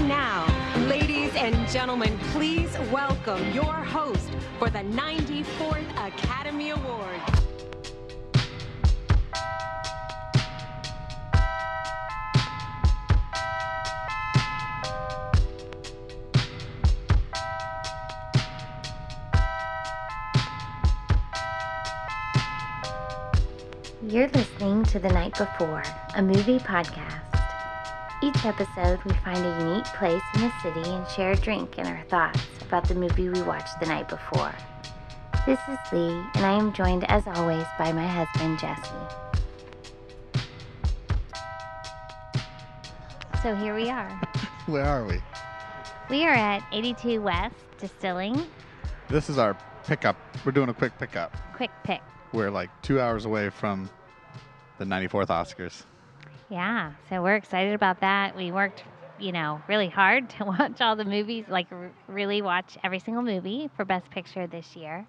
And now, ladies and gentlemen, please welcome your host for the 94th Academy Award. You're listening to The Night Before, a movie podcast. Each episode, we find a unique place in the city and share a drink and our thoughts about the movie we watched the night before. This is Lee, and I am joined, as always, by my husband, Jesse. So here we are. Where are we? We are at 82 West Distilling. This is our pickup. We're doing a quick pickup. Quick pick. We're like 2 hours away from the 94th Oscars. Yeah, so we're excited about that. We worked, really hard to watch all the movies, really watch every single movie for Best Picture this year.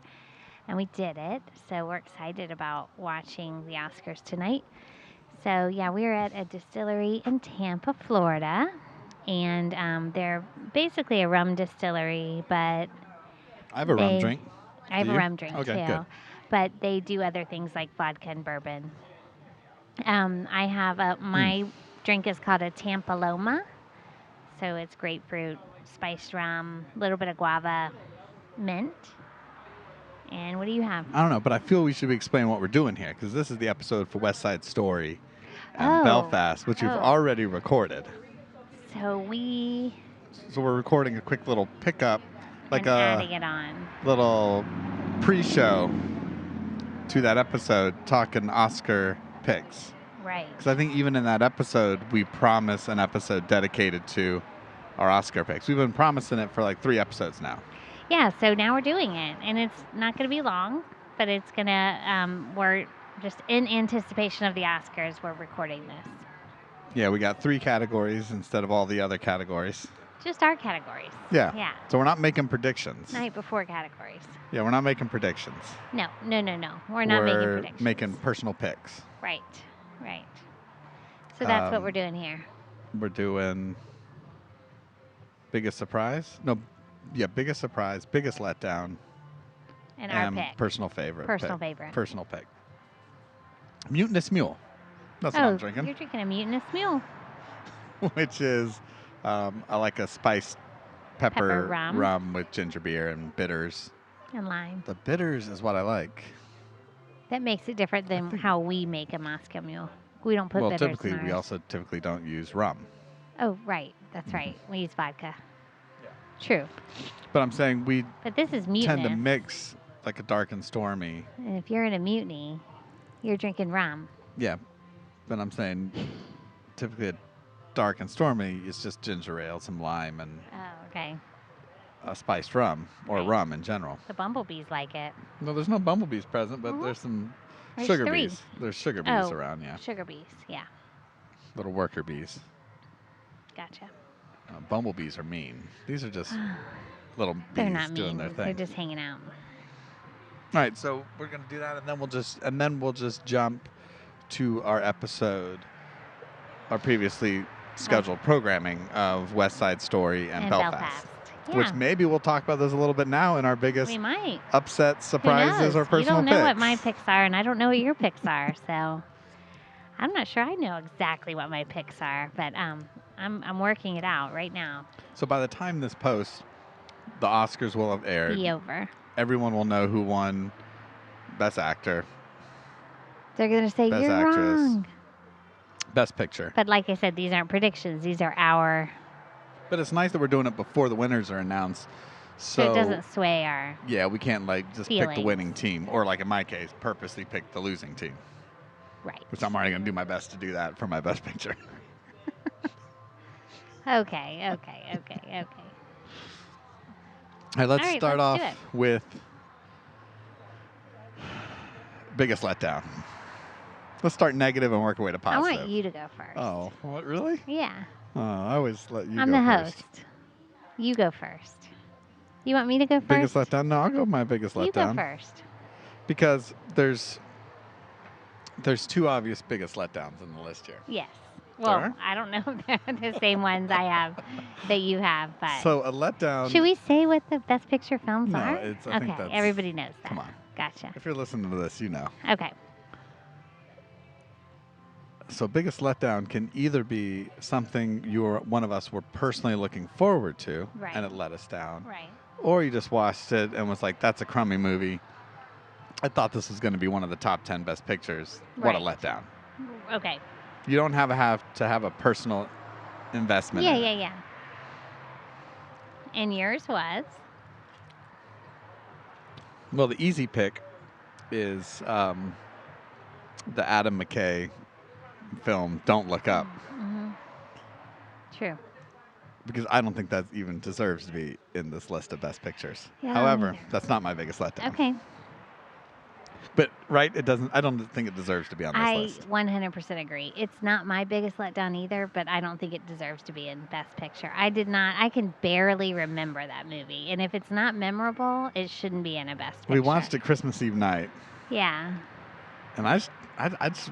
And we did it. So we're excited about watching the Oscars tonight. So, yeah, we're at a distillery in Tampa, Florida. And they're basically a rum distillery, but I have a rum drink. I have a rum drink, okay, too. Good. But they do other things like vodka and bourbon. I have my drink is called a Tampa Loma. So it's grapefruit, spiced rum, a little bit of guava, mint. And what do you have? I don't know, but I feel we should be explaining what we're doing here because this is the episode for West Side Story and Belfast, which we've already recorded. So we're recording a quick little pickup, like adding it on. Little pre-show to that episode, talking Oscar picks. Right. Because I think even in that episode, we promised an episode dedicated to our Oscar picks. We've been promising it for like 3 episodes now. Yeah, so now we're doing it. And it's not going to be long, but it's going to, we're just in anticipation of the Oscars, we're recording this. Yeah, we got 3 categories instead of all the other categories. Just our categories. Yeah. Yeah. So we're not making predictions. Night before categories. Yeah, we're not making predictions. No. We're not making predictions. We're making personal picks. Right. So that's what we're doing here. We're doing biggest surprise. Biggest surprise, biggest letdown. And our pick. Personal favorite. Personal pick. Mutinous Mule. That's what I'm drinking. You're drinking a Mutinous Mule. Which is I like a spiced pepper rum with ginger beer and bitters. And lime. The bitters is what I like. That makes it different than how we make a Moscow Mule. We don't put bitters typically, in ours. we also typically don't use rum. Oh, right. That's right. We use vodka. Yeah. True. But I'm saying But this is mutinous. tend to mix like a dark and stormy. And if you're in a mutiny, you're drinking rum. Yeah. But I'm saying typically a dark and stormy is just ginger ale, some lime, and a spiced rum or rum in general. The bumblebees like it. No, there's no bumblebees present, but there's some sugar bees. There's sugar bees around, yeah. Sugar bees, yeah. Little worker bees. Gotcha. Bumblebees are mean. These are just little bees They're not doing mean. their thing. They're just hanging out. All right, so we're gonna do that, and then we'll just jump to our episode, our previously scheduled programming of West Side Story and Belfast. Yeah. Which maybe we'll talk about those a little bit now in our biggest upset surprises or personal picks. You don't know what my picks are, and I don't know what your picks are, so I'm not sure I know exactly what my picks are, but I'm working it out right now. So by the time this posts, the Oscars will have aired. Be over. Everyone will know who won Best Actor. They're going to say, Best you're Actress, wrong. Best Picture. But like I said, these aren't predictions. These are our... But it's nice that we're doing it before the winners are announced. So it doesn't sway our Yeah, we can't just feelings. pick the winning team. Or like in my case, purposely pick the losing team. Right. Which I'm already going to do my best to do that for my Best Picture. Okay. All right, let's start off with biggest letdown. Let's start negative and work our way to positive. I want you to go first. Oh, what, really? Yeah. Oh, I always let you I'm go the first. host. You go first. You want me to go first? Biggest letdown? No, I'll go with my biggest letdown. You go first. Because there's 2 obvious biggest letdowns in the list here. Yes. Well, There are? I don't know if they're the same ones I have that you have, but So a letdown. should we say what the Best Picture films No, are? I okay, think that's. everybody knows that. Come on. Gotcha. If you're listening to this, you know. Okay. So biggest letdown can either be something one of us were personally looking forward to, Right. and it let us down, Right. or you just watched it and was like, "That's a crummy movie. I thought this was going to be one of the top 10 best pictures. What a Right. letdown." Okay. You don't have to have a personal investment. Yeah, in yeah, it. yeah. And yours was? Well, the easy pick is the Adam McKay film "Don't Look Up," Mm-hmm. True. because I don't think that even deserves to be in this list of best pictures. Yeah, However, neither. that's not my biggest letdown. Okay. But right, it doesn't. I don't think it deserves to be on this I list. 100% agree. It's not my biggest letdown either, but I don't think it deserves to be in Best Picture. I can barely remember that movie. And if it's not memorable, it shouldn't be in a Best Picture. We watched it Christmas Eve night, Yeah. and I just,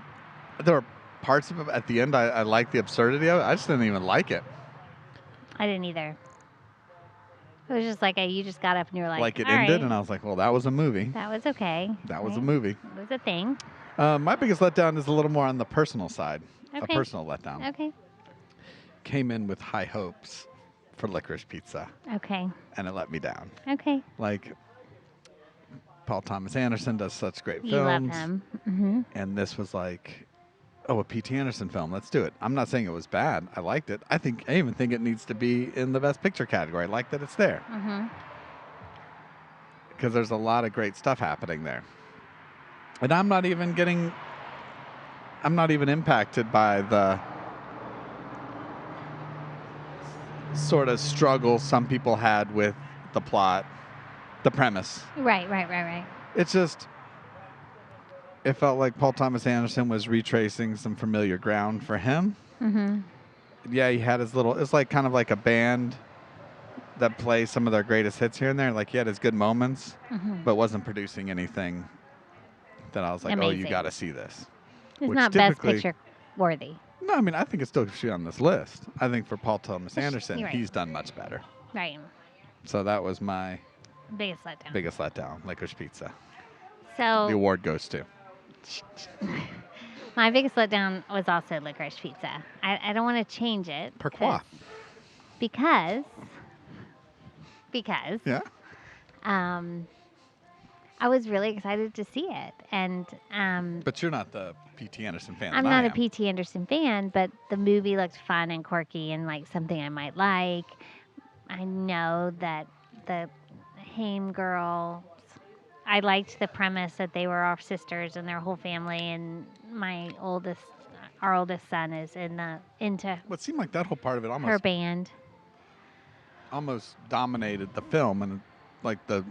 there were parts of it at the end I liked the absurdity of it. I just didn't even like it. I didn't either. It was just like you just got up and you were like, It all ended, right, and I was like, well, that was a movie. that was okay. That was a Right. movie. It was a thing. My biggest letdown is a little more on the personal side. Okay. A personal letdown. Okay. Came in with high hopes for Licorice Pizza, Okay. and it let me down. Okay. Like, Paul Thomas Anderson does such great You love films. him. Mm-hmm. And this was like, oh, a P.T. Anderson film. Let's do it. I'm not saying it was bad. I liked it. I even think it needs to be in the Best Picture category. I like that it's there. Mm-hmm. Because there's a lot of great stuff happening there. And I'm not even impacted by the sort of struggle some people had with the plot, the premise. Right. It's just, it felt like Paul Thomas Anderson was retracing some familiar ground for him. Mm-hmm. Yeah, he had his little, it's like kind of like a band that plays some of their greatest hits here and there. Like he had his good moments, Mm-hmm. but wasn't producing anything that I was like, oh, you Amazing. got to see this. It's Which not Best typically- Picture worthy. No, I mean, I think it still should be on this list. I think for Paul Thomas Anderson, you're right. he's done much better. Right. So that was my Biggest letdown. biggest letdown, Licorice Pizza. So The award goes to. my biggest letdown was also Licorice Pizza. I don't want to change it. Pourquoi? Because Yeah. I was really excited to see it. And But you're not the P.T. Anderson fan. I'm that not I a am. P.T. Anderson fan, but the movie looked fun and quirky and like something I might like. I know that the Haim girls, I liked the premise that they were all sisters and their whole family, and our oldest son is into Well, it seemed like that whole part of it her band. almost dominated the film and like the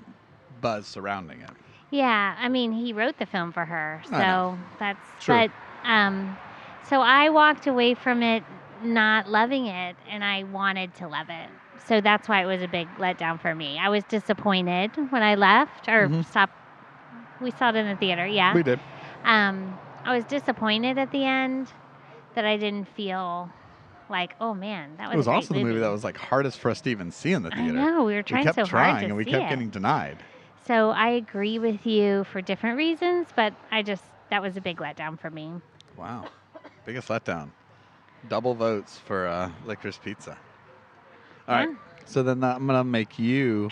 buzz surrounding it. Yeah, I mean, he wrote the film for her, I know. so that's. True. But so I walked away from it not loving it, and I wanted to love it. So that's why it was a big letdown for me. I was disappointed when I left or Mhm. stopped. We saw it in the theater, yeah. We did. I was disappointed at the end that I didn't feel like, oh man, that was. It was a great also the movie that was like hardest for us to even see in the I theater. know, we were We trying kept so trying hard to and we see kept it. getting denied. So I agree with you for different reasons, but that was a big letdown for me. Wow. Biggest letdown. Double votes for Licorice Pizza. All right. Yeah. So then I'm going to make you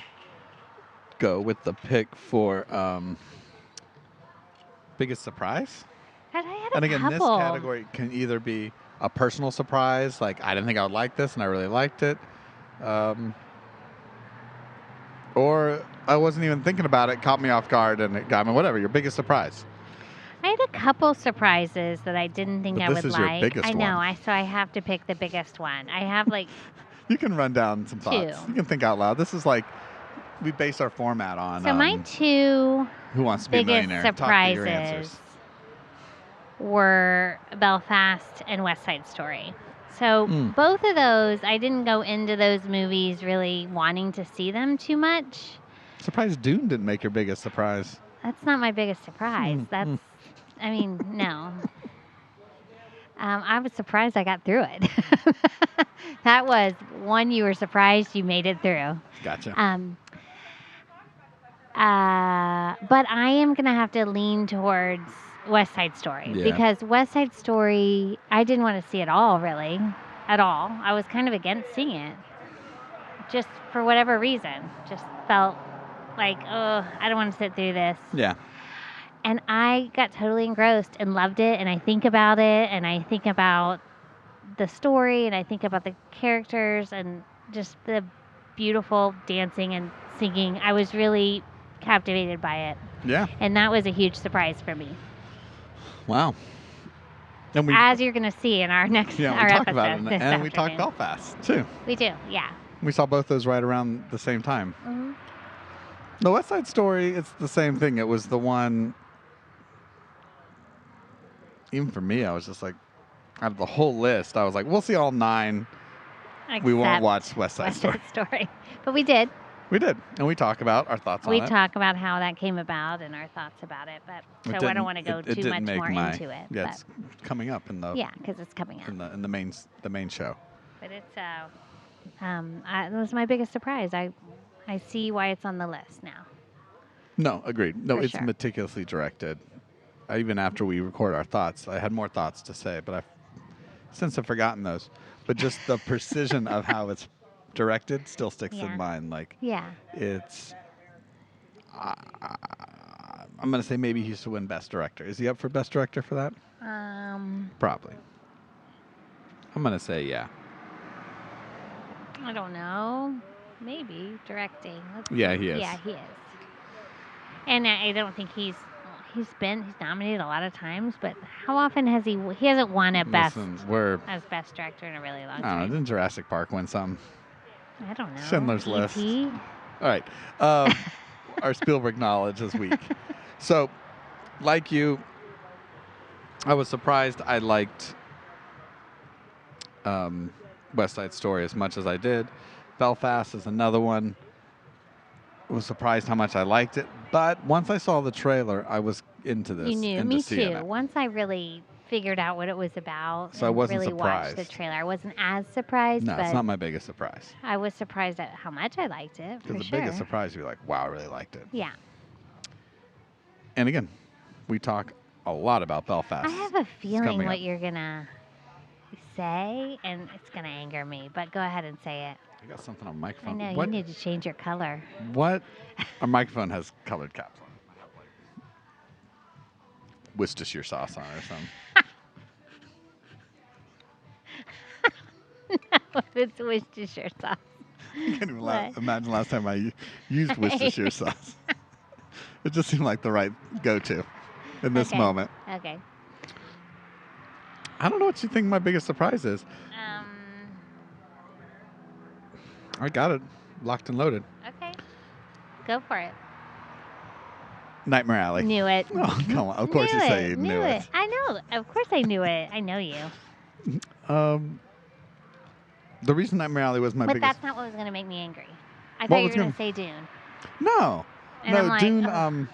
go with the pick for biggest surprise. And I had And a again, couple. this category can either be a personal surprise, like I didn't think I would like this and I really liked it. Or I wasn't even thinking about it, caught me off guard, and it got me, whatever, your biggest surprise. I had a couple surprises that I didn't think But I this would is your like. biggest I know, one. so I have to pick the biggest one. I have like You can run down some thoughts. Two. You can think out loud. This is like, we base our format on my two Who Wants to Be a biggest Millionaire. Talk to your surprises answers. were Belfast and West Side Story. So Mm. both of those, I didn't go into those movies really wanting to see them too much. Surprised Dune didn't make your biggest surprise. That's not my biggest surprise. Mm, That's, mm. I mean, no. I was surprised I got through it. That was one you were surprised you made it through. Gotcha. But I am going to have to lean towards West Side Story Yeah. because West Side Story, I didn't want to see it all, really, at all. I was kind of against seeing it, just for whatever reason. Just felt like, oh, I don't want to sit through this. Yeah. And I got totally engrossed and loved it, and I think about it, and I think about the story, and I think about the characters, and just the beautiful dancing and singing. I was really captivated by it. Yeah. And that was a huge surprise for me. Wow. And As you're going to see in our next we our talk episode about it, this and we talked afternoon. Belfast too. We do, yeah. We saw both those right around the same time. Mm-hmm. The West Side Story, it's the same thing. It was the one. Even for me, I was just like, out of the whole list, I was like, we'll see all 9. We won't Except watch West Side Story. Story. But we did. We did, and we talk about our thoughts on it. We talk about how that came about and our thoughts about it, but so I don't want to go too much more into it. Yeah, but it's coming up in the because it's coming up. in the main show. But it's it was my biggest surprise. I see why it's on the list now. No, agreed. No, For it's sure. meticulously directed. Even after we record our thoughts, I had more thoughts to say, but I've since I've forgotten those. But just the precision of how it's directed still sticks in mind. Like, it's. I'm gonna say maybe he used to win Best Director. Is he up for Best Director for that? Probably. I'm gonna say yeah. I don't know. Maybe directing. Yeah, he is. Yeah, he is. And I don't think he's nominated a lot of times, but how often has he hasn't won a best director in a really long I don't time. know. Didn't Jurassic Park win some? I don't know. Schindler's List. E.T.? All right. Our Spielberg knowledge is weak. So, like you, I was surprised I liked West Side Story as much as I did. Belfast is another one. I was surprised how much I liked it. But once I saw the trailer, I was into this. You knew. Me too. Once I really figured out what it was about so I wasn't really surprised. watched the trailer, I wasn't as surprised. No, but it's not my biggest surprise. I was surprised at how much I liked it. Because the biggest surprise, you're like, wow, I really liked it. Yeah. And again, we talk a lot about Belfast. I have a feeling what you're going to say, and it's going to anger me, but go ahead and say it. I got something on the microphone. I know, you need to change your color. What? Our microphone has colored caps on it. I have like Worcestershire sauce on it or something. No, it's Worcestershire sauce. I can't even imagine last time I used Worcestershire sauce. It just seemed like the right go-to in this moment. Okay. I don't know what you think my biggest surprise is. I got it locked and loaded. Okay. Go for it. Nightmare Alley. Knew it. Oh, come on. Of course you say you knew it. I know. Of course I knew it. I know you. The reason Nightmare Alley was my biggest... But that's not what was going to make me angry. I thought you were going to say Dune. No. And no, I'm like, Dune,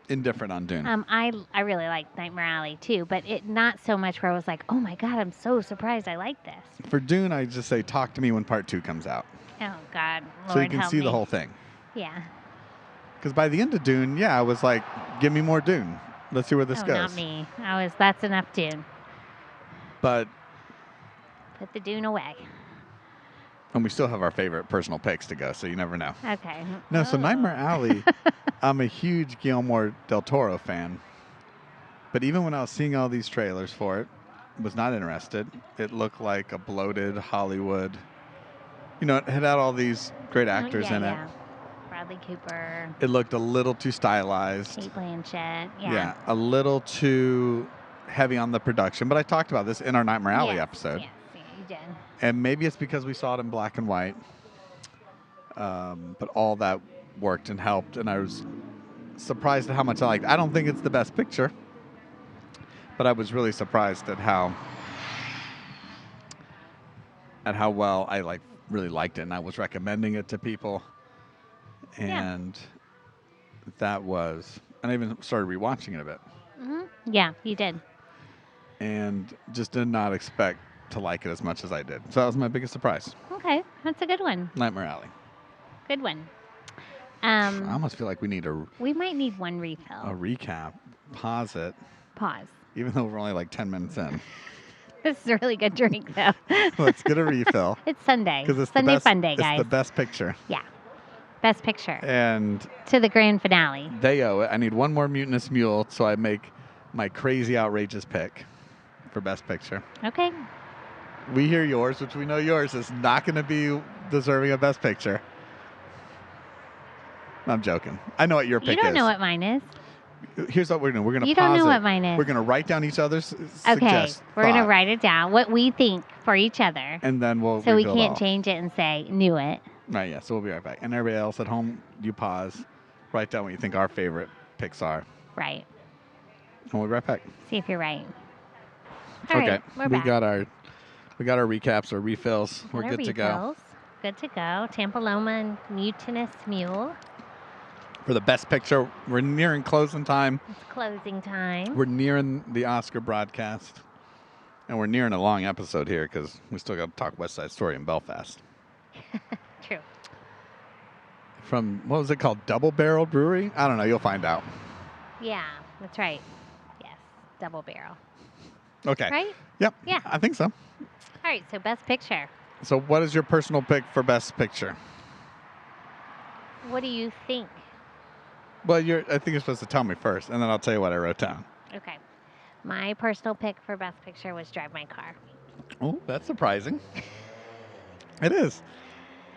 indifferent on Dune. I really liked Nightmare Alley too, but it not so much where I was like, oh my God, I'm so surprised I like this. For Dune, I just say, talk to me when part 2 comes out. Oh God, Lord so you can help see me. the whole thing. Yeah. Because by the end of Dune, I was like, give me more Dune. Let's see where this goes. Not me. That's enough Dune. But put the Dune away. And we still have our favorite personal picks to go, so you never know. Okay. No, so Nightmare Alley, I'm a huge Guillermo del Toro fan. But even when I was seeing all these trailers for it, was not interested. It looked like a bloated Hollywood. You know, it had all these great actors in it. Bradley Cooper. It looked a little too stylized. Kate Blanchett. Yeah, a little too heavy on the production. But I talked about this in our Nightmare Alley episode. Yes, you did. And maybe it's because we saw it in black and white. But all that worked and helped. And I was surprised at how much I liked it. I don't think it's the best picture. But I was really surprised at how well I really liked it. And I was recommending it to people. And that was... And I even started rewatching it a bit. Mm-hmm. Yeah, you did. and just did not expect to like it as much as I did. So that was my biggest surprise. Okay, that's a good one. Nightmare Alley. Good one. I almost feel like we need We might need one a refill. recap. Pause it. Pause. Even though we're only like 10 minutes in. This is a really good drink, though. Let's get a refill. It's Sunday. Because it's Sunday the best, fun day, guys. It's the best picture. Yeah. Best picture. And To the grand finale. they owe it. I need one more Mutinous Mule so I make my crazy, outrageous pick for best picture. Okay. We hear yours, which we know yours is not going to be deserving of best picture. I'm joking. I know what your pick is. You don't know what mine is. Here's what we're doing. We're going to pause You don't know it. what mine is. We're going to write down each other's Okay. We're going to write it down, what we think for each other. And then we'll So we reveal it can't all. change it and say, knew it. Right, yeah. So we'll be right back. And everybody else at home, you pause. Write down what you think our favorite picks are. Right. And we'll be right back. See if you're right. All Okay. right, we're we back. got our recaps or refills. We're Got our good to go. refills. Good to go. Tampa Loma and Mutinous Mule. For the best picture, we're nearing closing time. It's closing time. We're nearing the Oscar broadcast. And we're nearing a long episode here because we still got to talk West Side Story in Belfast. True. From, what was it called? Double Barrel Brewery? I don't know. You'll find out. Yeah, that's right. Yes, double barrel. Okay. Right? Yep. Yeah. I think so. All right, so best picture. So what is your personal pick for best picture? What do you think? Well, I think you're supposed to tell me first, and then I'll tell you what I wrote down. Okay. My personal pick for best picture was Drive My Car. Oh, that's surprising. It is.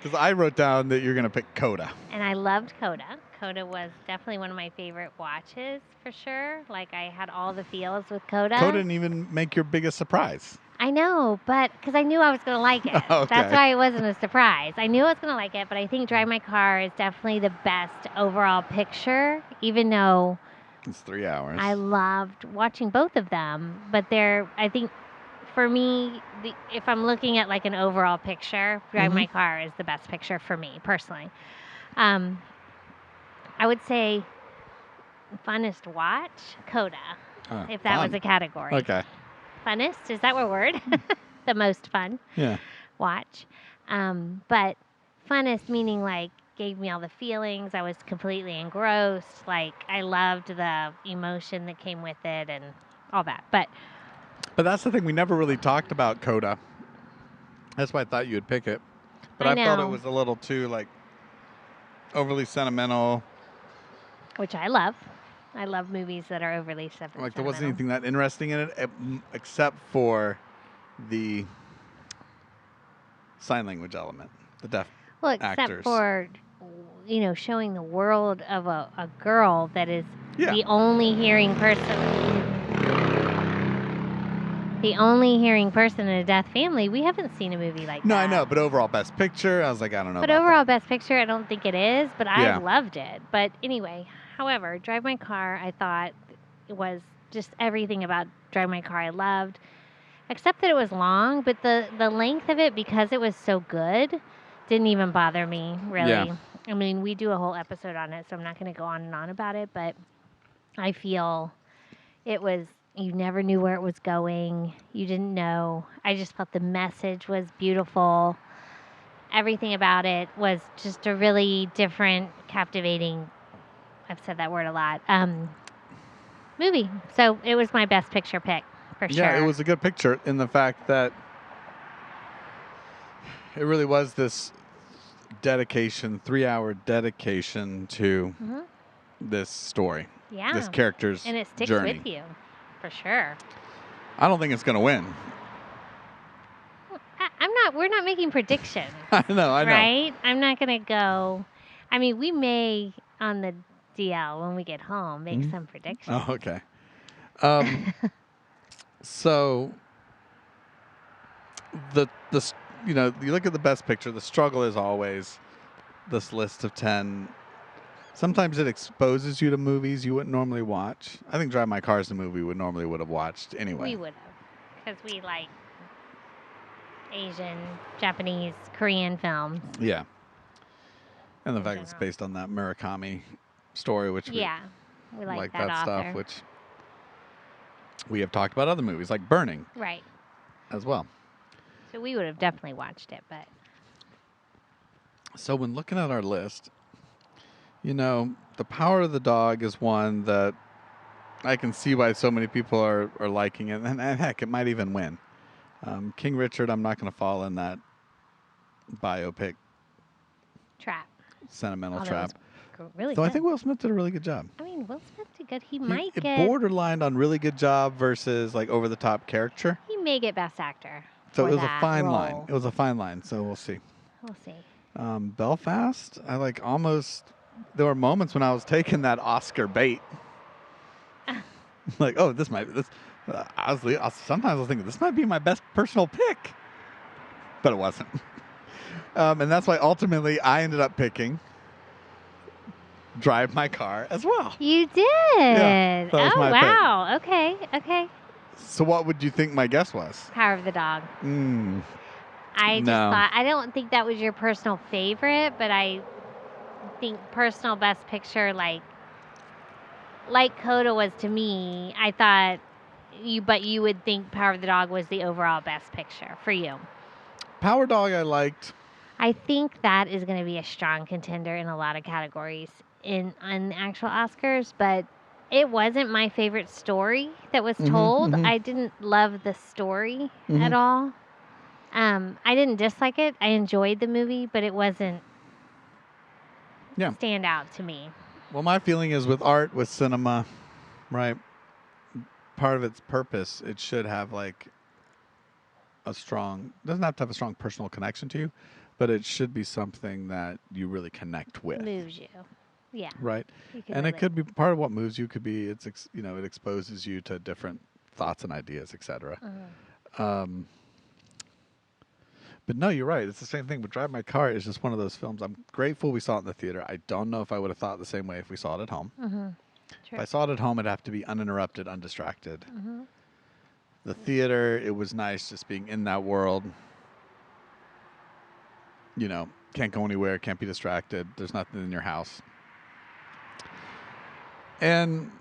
Because I wrote down that you're going to pick Coda. And I loved Coda. Coda was definitely one of my favorite watches for sure. Like I had all the feels with Coda. Coda didn't even make your biggest surprise. I know, but because I knew I was going to like it. Okay. That's why it wasn't a surprise. I knew I was going to like it, but I think Drive My Car is definitely the best overall picture, even though It's 3 hours. I loved watching both of them. But I think for me, if I'm looking at like an overall picture, Drive My Car is the best picture for me personally. I would say funnest watch, Coda, if that was a category. Okay. Funnest, is that a word? The most fun Yeah. watch. But funnest meaning like gave me all the feelings. I was completely engrossed. Like I loved the emotion that came with it and all that. But that's the thing. We never really talked about Coda. That's why I thought you would pick it. But I I thought it know. was a little too, like, overly sentimental. which I love. I love movies that are overly sentimental. Like, there wasn't anything that interesting in it, except for the sign language element, the deaf Well, except actors. for, showing the world of a girl that is Yeah. the only hearing person. The only hearing person in a deaf family. We haven't seen a movie like No, that. I know, but overall best picture, I was like, I don't know. But about overall, best picture, I don't think it is. But I Yeah. loved it. But anyway, however, Drive My Car, I thought it was just everything about Drive My Car I loved, except that it was long. But the length of it, because it was so good, didn't even bother me really. Yeah. I mean, we do a whole episode on it, so I'm not going to go on and on about it. But I feel it was. You never knew where it was going. You didn't know. I just felt the message was beautiful. Everything about it was just a really different, captivating, I've said that word a lot, movie. So it was my best picture pick, for sure. Yeah, it was a good picture in the fact that it really was this dedication, 3-hour dedication to this story, Yeah. this character's And it sticks journey. with you, for sure. I don't think it's going to win. We're not making predictions. I know. Right? I'm not going to go. I mean, we may, on the DL, when we get home, make some predictions. Oh, okay. So you look at the best picture. The struggle is always this list of 10. Sometimes it exposes you to movies you wouldn't normally watch. I think Drive My Car is a movie we normally would have watched anyway. We would have. Because we like Asian, Japanese, Korean films. Yeah. And the In fact it's general. based on that Murakami story, which Yeah. We like that author. stuff, which We have talked about other movies like Burning Right. as well. So we would have definitely watched it, but So when looking at our list, The Power of the Dog is one that I can see why so many people are liking it. And heck, it might even win. King Richard, I'm not going to fall in that biopic trap. sentimental Although it trap. was really So I good. think Will Smith did a really good job. I mean, Will Smith did good. He It get borderlined on really good job versus like over the top caricature. he may get Best Actor. So for it was a that fine role. line. It was a fine line. So we'll see. We'll see. Belfast, I like almost. There were moments when I was taking that Oscar bait. Like, oh, this might be this. Sometimes I was thinking this might be my best personal pick, but it wasn't. And that's why ultimately I ended up picking Drive My Car as well. You did. Yeah, that was oh my wow. Okay. Okay. So what would you think my guess was? Power of the Dog. I just No. thought I don't think that was your personal favorite, but I think personal best picture like Coda was to me. I thought you would think Power of the Dog was the overall best picture for you. Power Dog I liked. I think that is going to be a strong contender in a lot of categories on the actual Oscars, but it wasn't my favorite story that was told. I didn't love the story at all. I didn't dislike it. I enjoyed the movie, but it wasn't stand out to me. Well, my feeling is with art, with cinema, right? Part of its purpose, it should have like doesn't have to have a strong personal connection to you, but it should be something that you really connect with. Moves you. Yeah. Right. And it could be part of what moves you could be it exposes you to different thoughts and ideas, etc. But no, you're right. It's the same thing. But Drive My Car is just one of those films. I'm grateful we saw it in the theater. I don't know if I would have thought the same way if we saw it at home. If I saw it at home, it'd have to be uninterrupted, undistracted. The theater, it was nice just being in that world. Can't go anywhere, can't be distracted. There's nothing in your house. And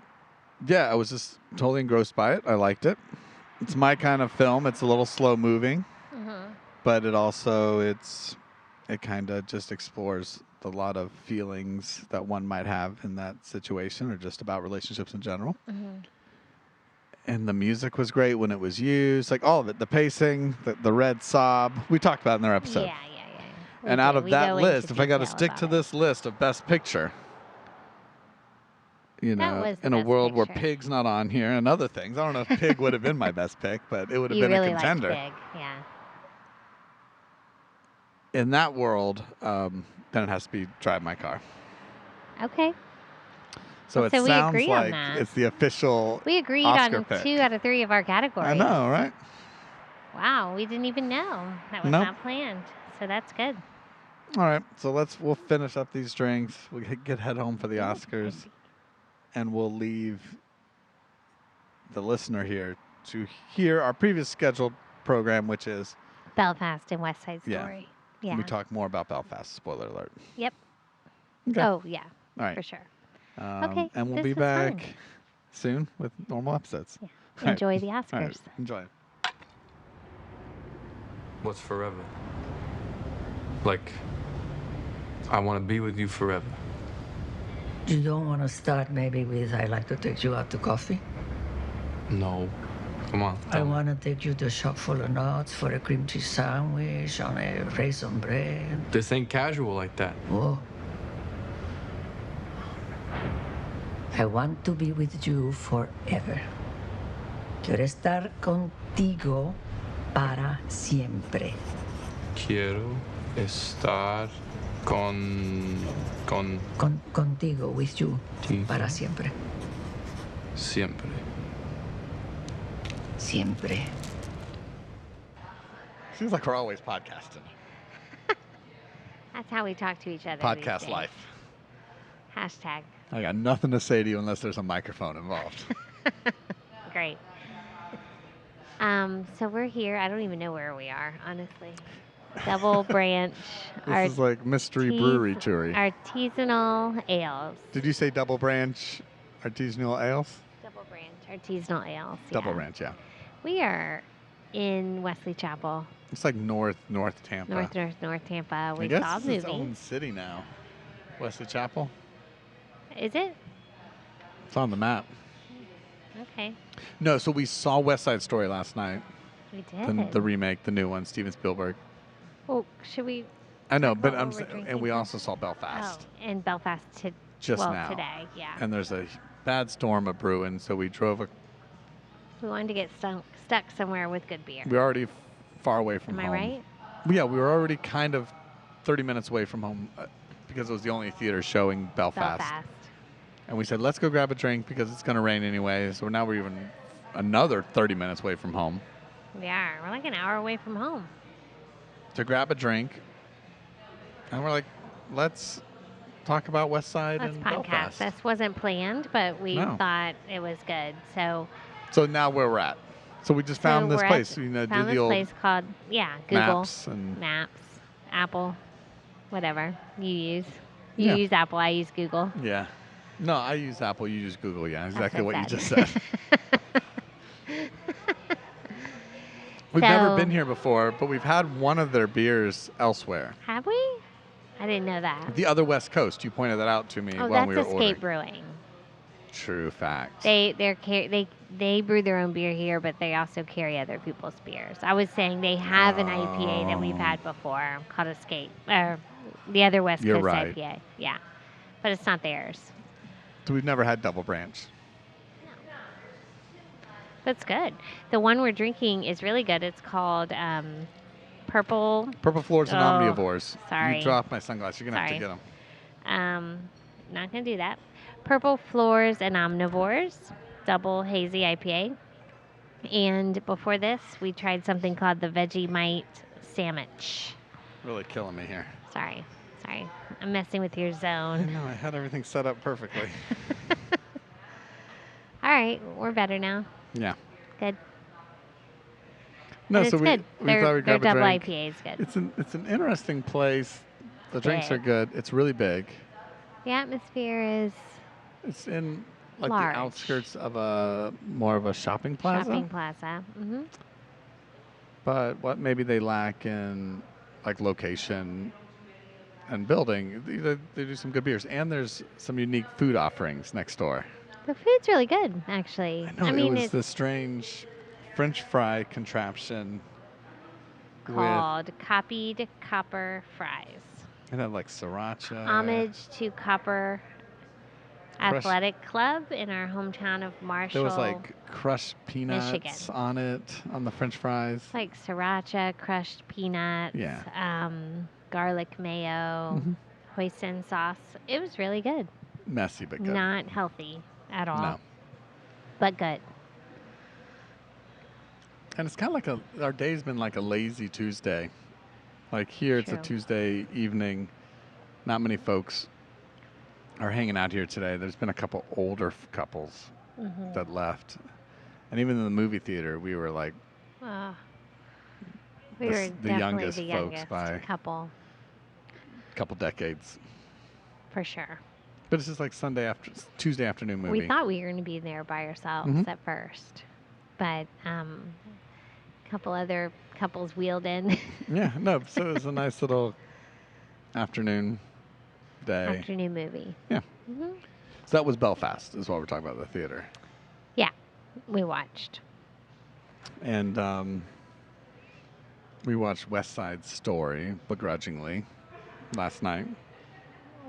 yeah, I was just totally engrossed by it. I liked it. It's my kind of film. It's a little slow moving. But it also, it kind of just explores a lot of feelings that one might have in that situation or just about relationships in general. And the music was great when it was used, like all of it. The pacing, the red sob, we talked about in our episode. Yeah. And out of that list, if I got to stick to this list of Best Picture, in a world where Pig's not on here and other things, I don't know if Pig would have been my best pick, but it would have been a contender. Liked Pig. Yeah. In that world, then it has to be Drive My Car. Okay. So it sounds like it's the official We agreed Oscar on pick. 2 out of 3 of our categories. I know, right? Wow, we didn't even know. That was not planned. So that's good. All right, so we'll finish up these drinks. We'll head home for the Oscars, and we'll leave the listener here to hear our previous scheduled program, which is Belfast and West Side Story. Yeah. We talk more about Belfast. Spoiler alert. Yep. Okay. Oh yeah. All right. For sure. Okay. And we'll be back soon with normal episodes. Yeah. Enjoy the Oscars. All right. Enjoy. What's forever? Like, I want to be with you forever. You don't want to start maybe with I'd like to take you out to coffee? No. Come on. I want to take you to a shop full of nuts for a cream cheese sandwich on a raisin bread. This ain't casual like that. Oh. I want to be with you forever. Quiero estar contigo para siempre. Quiero estar contigo, with you, para siempre. Siempre. Siempre. Seems like we're always podcasting. That's how we talk to each other. Podcast life. Hashtag. I got nothing to say to you unless there's a microphone involved. Great. So we're here. I don't even know where we are, honestly. Double Branch. This is like mystery brewery touring. Artisanal ales. Did you say Double Branch Artisanal Ales? Double Branch Artisanal ales. Double yeah. Branch, yeah. We are in Wesley Chapel, It's like north Tampa. North Tampa. I We guess saw a it's movie. its own city now. Wesley Chapel. Is it? It's on the map. Okay. No, so we saw West Side Story last night. We did. The remake, the new one, Steven Spielberg. Well, should we? I know, talk but about I'm what we're saying, and drinking we here? also saw Belfast in Belfast just now. today. Yeah. And there's a bad storm of brewing, so we drove We wanted to get stuck somewhere with good beer. we're already far away from Am home. I right? Yeah, we were already kind of 30 minutes away from home because it was the only theater showing Belfast. And we said, let's go grab a drink because it's going to rain anyway. So now we're even another 30 minutes away from home We are. We're like an hour away from home. to grab a drink. And we're like, let's talk about West Side Let's and podcast. Belfast. This wasn't planned, but we No. thought it was good. So Now where we're at. So we just found this we're place. At, You know, do found the this old place called Google Maps and Apple, whatever you use. You Yeah. use Apple. I use Google. yeah. No, I use Apple. You use Google. Yeah, exactly what I you just said. We've So- never been here before, but we've had one of their beers elsewhere. Have we? I didn't know that. The other West Coast. You pointed that out to me Oh, when that's we were Escape ordering. Brewing. True fact. They brew their own beer here, but they also carry other people's beers. I was saying they have an IPA that we've had before called Escape, or the other West You're Coast right. IPA. Yeah, but it's not theirs. So we've never had Double Branch. That's good. The one we're drinking is really good. It's called Purple. Purple Floors and Oh, Omnivores. sorry. You dropped my sunglasses. You're going to have to Sorry. get them. Not gonna do that. Purple Floors and Omnivores, double hazy IPA. And before this, we tried something called the Vegemite Sandwich. Really killing me here. Sorry, I'm messing with your I zone. know. I had everything set up perfectly. All right, we're better now. Yeah. Good. No, And so it's we good. thought Their we'd grab a double drink. IPA is good. It's an interesting place. The drinks are Big. good. It's really big. The atmosphere is It's in like Large. the outskirts of a more of a shopping plaza. shopping plaza. Mm-hmm. But what maybe they lack in like location and building, they do some good beers, and there's some unique food offerings next door. The food's really good, actually. I know mean, it was it's this strange French fry contraption called Copied Copper Fries. it had like sriracha. Homage to Copper Crushed- Athletic Club in our hometown of Marshall. There was like crushed peanuts Michigan. on it, on the French fries. It's like sriracha, crushed peanuts, Yeah. garlic mayo, Mhm. hoisin sauce. It was really good. Messy but good. Not healthy at all, No. but good. And it's kind of like our day's been like a lazy Tuesday. Like here, it's a True. Tuesday evening. Not many folks are hanging out here today. There's been a couple older couples Mm-hmm. that left. And even in the movie theater, we were like We the were s- the definitely youngest the folks youngest by- couple, a couple decades. for sure. But it's just like Tuesday afternoon movie. We thought we were going to be there by ourselves Mhm. at first, but a couple other couples wheeled in. Yeah, no. So it was a nice little afternoon day. Afternoon movie. Yeah. Hmm. So that was Belfast, is what we're talking about, the theater. Yeah, we watched. And we watched West Side Story begrudgingly last night.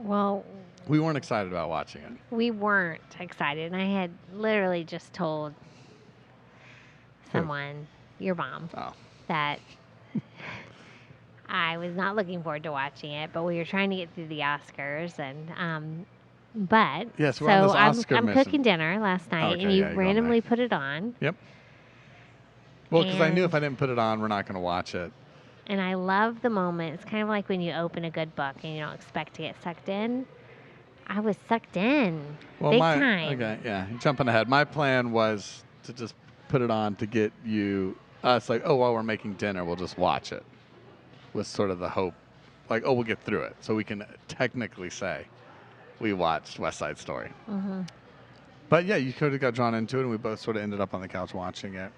Well, We weren't excited about watching it. we weren't excited. I had literally just told someone, your mom, Oh, that I was not looking forward to watching it, but we were trying to get through the Oscars, and but Yes, we're on this Oscar I'm mission. cooking dinner last night, Okay, and you yeah, you're on randomly put it on, yep. Well, because I knew if And- I didn't put it on, we're not going to watch it. and I love the moment. It's kind of like when you open a good book and you don't expect to get sucked in. I was sucked in, Well, big time. Okay, yeah, you're jumping ahead. My plan was to just put it on to get us like, oh, while we're making dinner, we'll just watch it. Was sort of the hope, like, oh, we'll get through it, so we can technically say we watched West Side Story. Mm-hmm. But yeah, you could have got drawn into it, and we both sort of ended up on the couch watching it.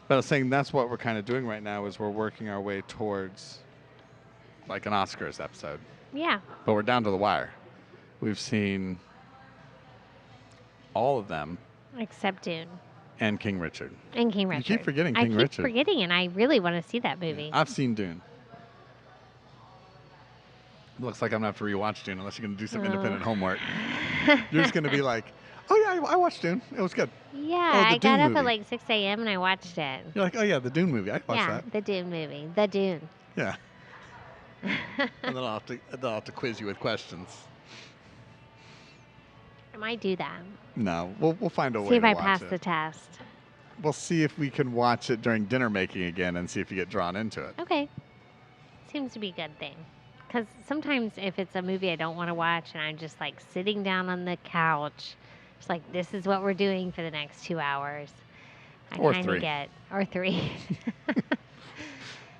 But I was saying that's what we're kind of doing right now is we're working our way towards like an Oscars episode. Yeah. But we're down to the wire. We've seen all of them. Except Dune. And King Richard. And King Richard. You keep forgetting King I keep Richard. forgetting, and I really want to see that movie. I've seen Dune. Looks like I'm going to have to rewatch Dune unless you're going to do some independent homework. You're just going to be like, oh, yeah, I watched Dune. It was good. Yeah, Oh, the I got Dune up movie. at like 6 a.m. and I watched it. You're like, oh, yeah, the Dune movie. I watched that. The Dune movie. The Dune. Yeah. And then I'll have to quiz you with questions. I might do that. No, we'll find a way See if to I watch pass it. the test. We'll see if we can watch it during dinner making again and see if you get drawn into it. Okay. Seems to be a good thing. Because sometimes if it's a movie I don't want to watch and I'm just like sitting down on the couch, it's like, this is what we're doing for the next 2 hours. Or kinda three. Or 3.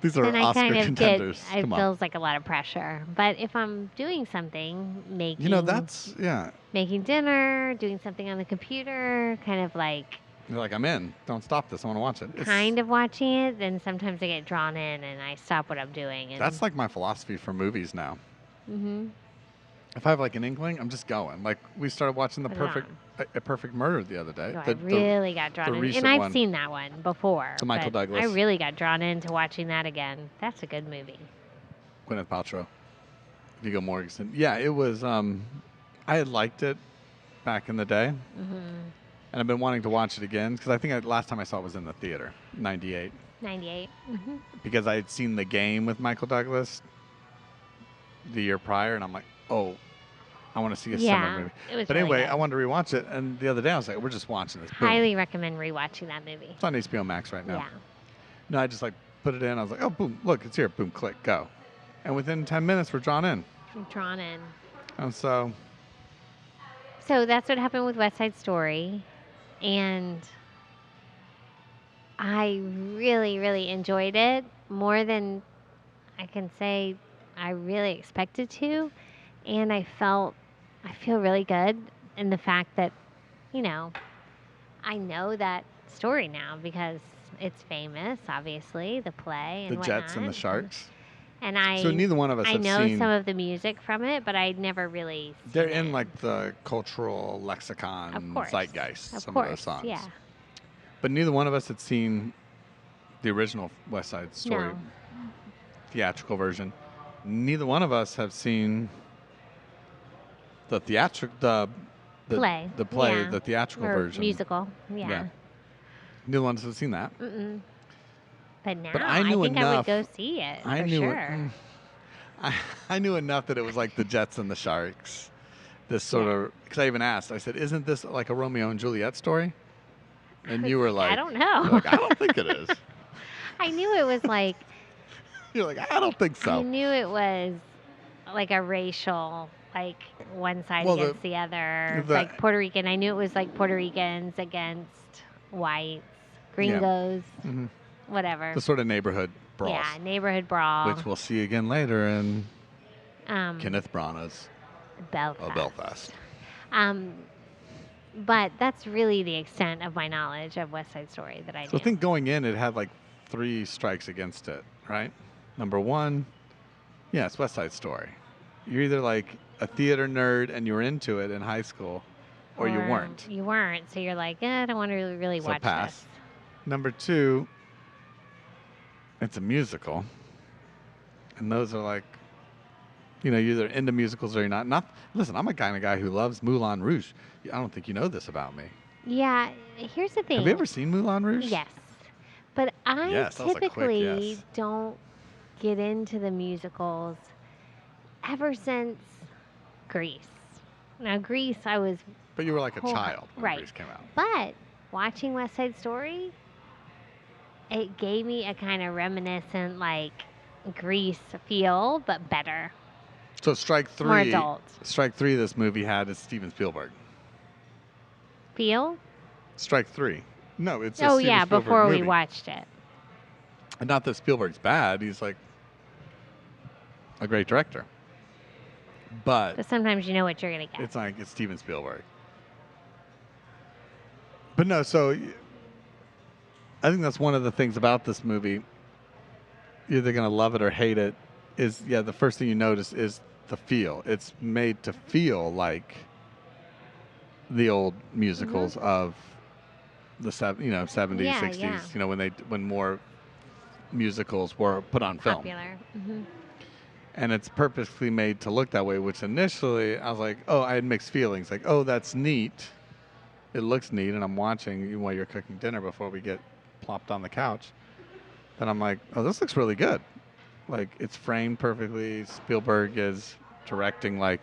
These are And I Oscar kind of contenders. it Come on. feels like a lot of pressure. But if I'm doing something, making Yeah. making dinner, doing something on the computer, kind of like You're like, I'm in. Don't stop this. I want to watch it. kind of watching it, then sometimes I get drawn in and I stop what I'm doing. And That's like my philosophy for movies now. hmm If I have like an inkling, I'm just going. Like we started watching Put it A Perfect Murder the other day. No, The- I really got drawn the in. recent And I've one. seen that one before. To Michael but Douglas. I really got drawn into watching that again. That's a good movie. Gwyneth Paltrow, Viggo Mortensen. Yeah, it was. I had liked it back in the day, and I've been wanting to watch it again because I think last time I saw it was in the theater, '98, 98. because I had seen The Game with Michael Douglas the year prior, and I'm like, oh, I want to see a similar Yeah, movie. it was But really anyway, good. I wanted to rewatch it, and the other day I was like, we're just watching this. Boom. Highly recommend rewatching that movie. It's on HBO Max right now. Yeah. No, I just like put it in. I was like, oh, boom, look, it's here. Boom, click, go. And within 10 minutes, we're drawn in. I'm drawn in. And so, So that's what happened with West Side Story. And I really, really enjoyed it more than I can say I really expected to. And I feel really good in the fact that, I know that story now because it's famous, obviously, the play and the Jets and the whatnot. Sharks. And I So neither one of us I have know seen. some of the music from it, but I'd never really They're seen in it. like the cultural lexicon Of course. zeitgeist. Of some course, of those songs. yeah. But neither one of us had seen the original West Side Story No. theatrical version. Neither one of us have seen the theatrical Play. the play, Yeah. the theatrical Or version. musical, yeah. Neither one of us have seen that. Mm-mm. But now I knew think I enough- would go see it I for knew it- sure. I knew enough that it was like the Jets and the Sharks. This sort of, because I even asked, I said, isn't this like a Romeo and Juliet story? And you were like, I don't know. you're like, I don't think it is. I knew it was like You're like, I don't think I so. knew it was like a racial, like one side Well, against the other, the- like Puerto Rican. I knew it was like Puerto Ricans against whites, gringos, Mhm. whatever. The sort of neighborhood brawls, Yeah, neighborhood brawl. which we'll see again later in Kenneth Kenneth Branagh's Belfast. Belfast. But that's really the extent of my knowledge of West Side Story that I So knew. I think going in, it had like 3 strikes against it, right? Number 1, yeah, it's West Side Story. You're either like a theater nerd and you were into it in high school, or you weren't. You weren't. So you're like, I don't want to really So watch pass. this. Number 2, it's a musical. And those are like, you're either into musicals or you're not. Listen, I'm a kind of guy who loves Moulin Rouge. I don't think you know this about me. Yeah, here's the thing. Have you ever seen Moulin Rouge? Yes. But I Yes, that was a quick typically yes. don't get into the musicals ever since Grease. Now, Grease, I was, But you were like a Whole- child when right. Grease came out. but watching West Side Story, it gave me a kind of reminiscent, like, Grease feel, but better. So strike 3. More adult. Strike 3 this movie had is Steven Spielberg. Feel? Strike 3. No, it's a Oh, Steven yeah, Spielberg before we movie. watched it. And not that Spielberg's bad. He's like a great director. But But sometimes you know what you're going to get. it's like it's Steven Spielberg. But no, so I think that's one of the things about this movie. You're either going to love it or hate it. The first thing you notice is the feel. It's made to feel like the old musicals of the 70s, 60s. Yeah. When more musicals were put on film. Popular. And it's purposely made to look that way, which initially I was like, oh, I had mixed feelings. Like, oh, that's neat. It looks neat, and I'm watching you while you're cooking dinner before we get plopped on the couch. Then I'm like, oh, this looks really good. Like, it's framed perfectly. Spielberg is directing like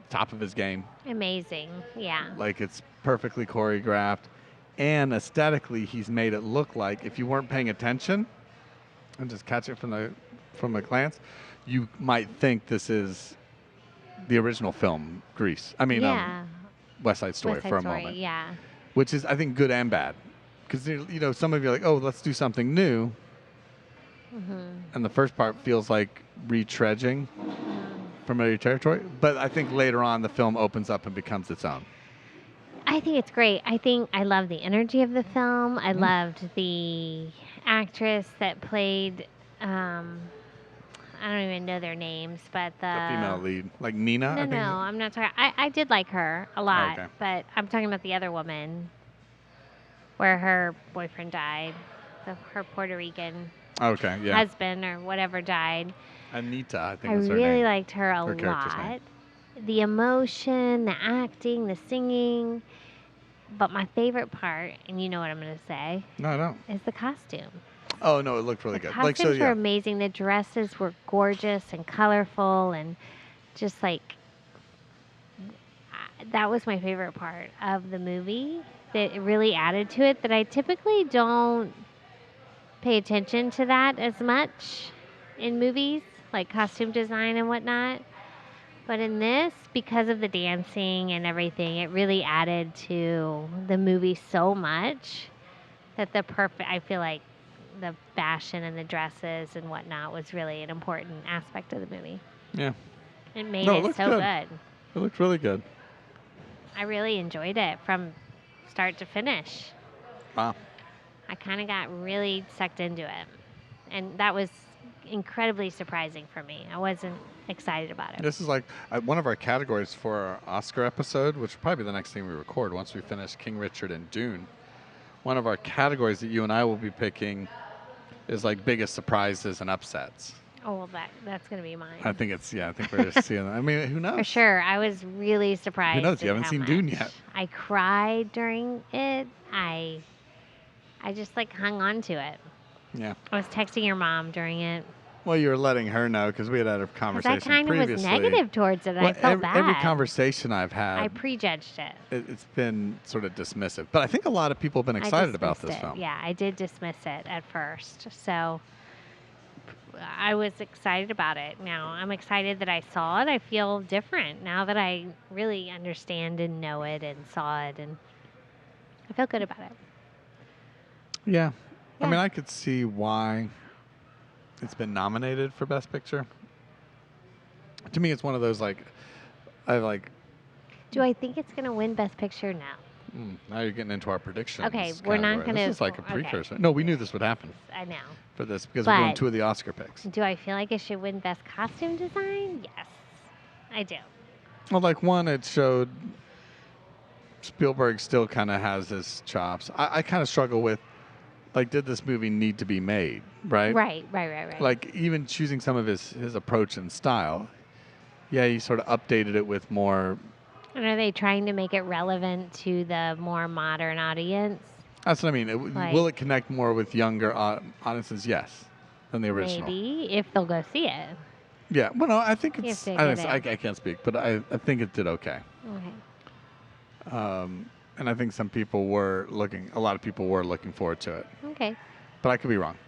top of his game. Amazing. Yeah. Like, it's perfectly choreographed. And aesthetically, he's made it look like, if you weren't paying attention and just catch it from a glance, you might think this is the original film, Grease. West Side Story for a moment. Yeah. Which is, I think, good and bad. Because, some of you are like, oh, let's do something new. And the first part feels like retreading familiar territory. But I think later on the film opens up and becomes its own. I think it's great. I love the energy of the film. I loved the actress that played, I don't even know their names, but the female lead, like Nina. No, I'm not talking. I did like her a lot, okay. But I'm talking about the other woman, where her boyfriend died, her Puerto Rican husband or whatever died. Anita, I think was her really name. liked her a character's lot. name. The emotion, the acting, the singing. But my favorite part, and you know what I'm going to say, No, I don't. is the costume. Oh no, it looked really The good. costumes were amazing. The dresses were gorgeous and colorful, and just like that was my favorite part of the movie. That it really added to it. That I typically don't pay attention to that as much in movies, like costume design and whatnot. But in this, because of the dancing and everything, it really added to the movie so much that I feel like the fashion and the dresses and whatnot was really an important aspect of the movie. Yeah. It made it so good. It looked really good. I really enjoyed it from start to finish. Wow. I kind of got really sucked into it. And that was incredibly surprising for me. I wasn't excited about it. This is like one of our categories for our Oscar episode, which will probably be the next thing we record once we finish King Richard and Dune. One of our categories that you and I will be picking is like biggest surprises and upsets. Oh, well, that's going to be mine. I think we're just seeing that. I mean, who knows? For sure. I was really surprised. Who knows? You haven't seen Dune yet. I cried during it. I just like hung on to it. Yeah. I was texting your mom during it. Well, you were letting her know because we had a conversation previously. I kind of was negative towards it. I felt bad. Every conversation I've had, I prejudged it. It's been sort of dismissive. But I think a lot of people have been excited about this film. Yeah, I did dismiss it at first. So I was excited about it. Now I'm excited that I saw it. I feel different now that I really understand and know it and saw it. And I feel good about it. Yeah. I mean, I could see why it's been nominated for Best Picture. To me, it's one of those Do I think it's going to win Best Picture? No. Now you're getting into our predictions. Okay, we're not going to. This is like a precursor. No, we knew this would happen. I know. For this because we're doing 2 of the Oscar picks. Do I feel like it should win Best Costume Design? Yes, I do. Well, like one, it showed Spielberg still kind of has his chops. I kind of struggle with, like, did this movie need to be made, right? Right. Like, even choosing some of his approach and style. Yeah, he sort of updated it with more. And are they trying to make it relevant to the more modern audience? That's what I mean. Will it connect more with younger audiences? Yes, than the original. Maybe, if they'll go see it. Yeah. Well, no, I think it's. I can't speak, but I think it did okay. Okay. And I think a lot of people were looking forward to it. Okay. But I could be wrong.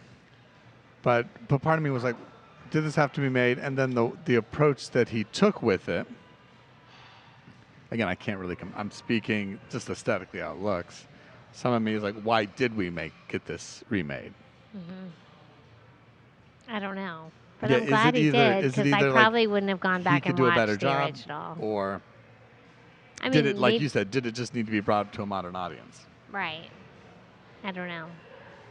But part of me was like, did this have to be made? And then the approach that he took with it, again, I can't really I'm speaking just aesthetically how it looks. Some of me is like, why did we get this remade? Mm-hmm. I don't know. But Yeah, I'm glad he did, because I like probably wouldn't have gone back and do a watched better the job, original. or I mean, did it, like maybe, you said, did it just need to be brought to a modern audience? right. I don't know.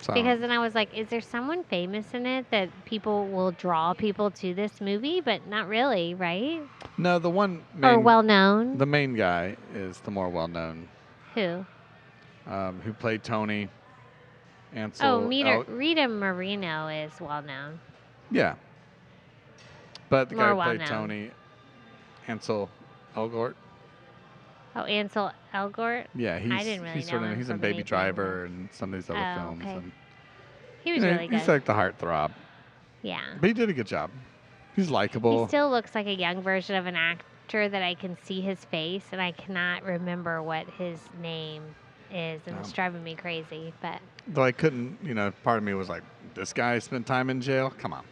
So, Because then I was like, is there someone famous in it that people will draw people to this movie? But not really, right? no, the one Or main, well known? the main guy is the more well-known, Who? who played Tony. Oh, Ansel. Rita Moreno is well known. Yeah. But the guy More who played well-known. Tony, Ansel Elgort. Oh, Ansel Elgort? Yeah, I didn't really he's know sort of him he's in from Baby anything, Driver and some of these other Oh, films. okay. And, He was really good. He's like the heartthrob, Yeah. but he did a good job. He's likable. He still looks like a young version of an actor that I can see his face, and I cannot remember what his name is, and it's driving me crazy. But Though I couldn't, part of me was like, this guy spent time in jail? Come on.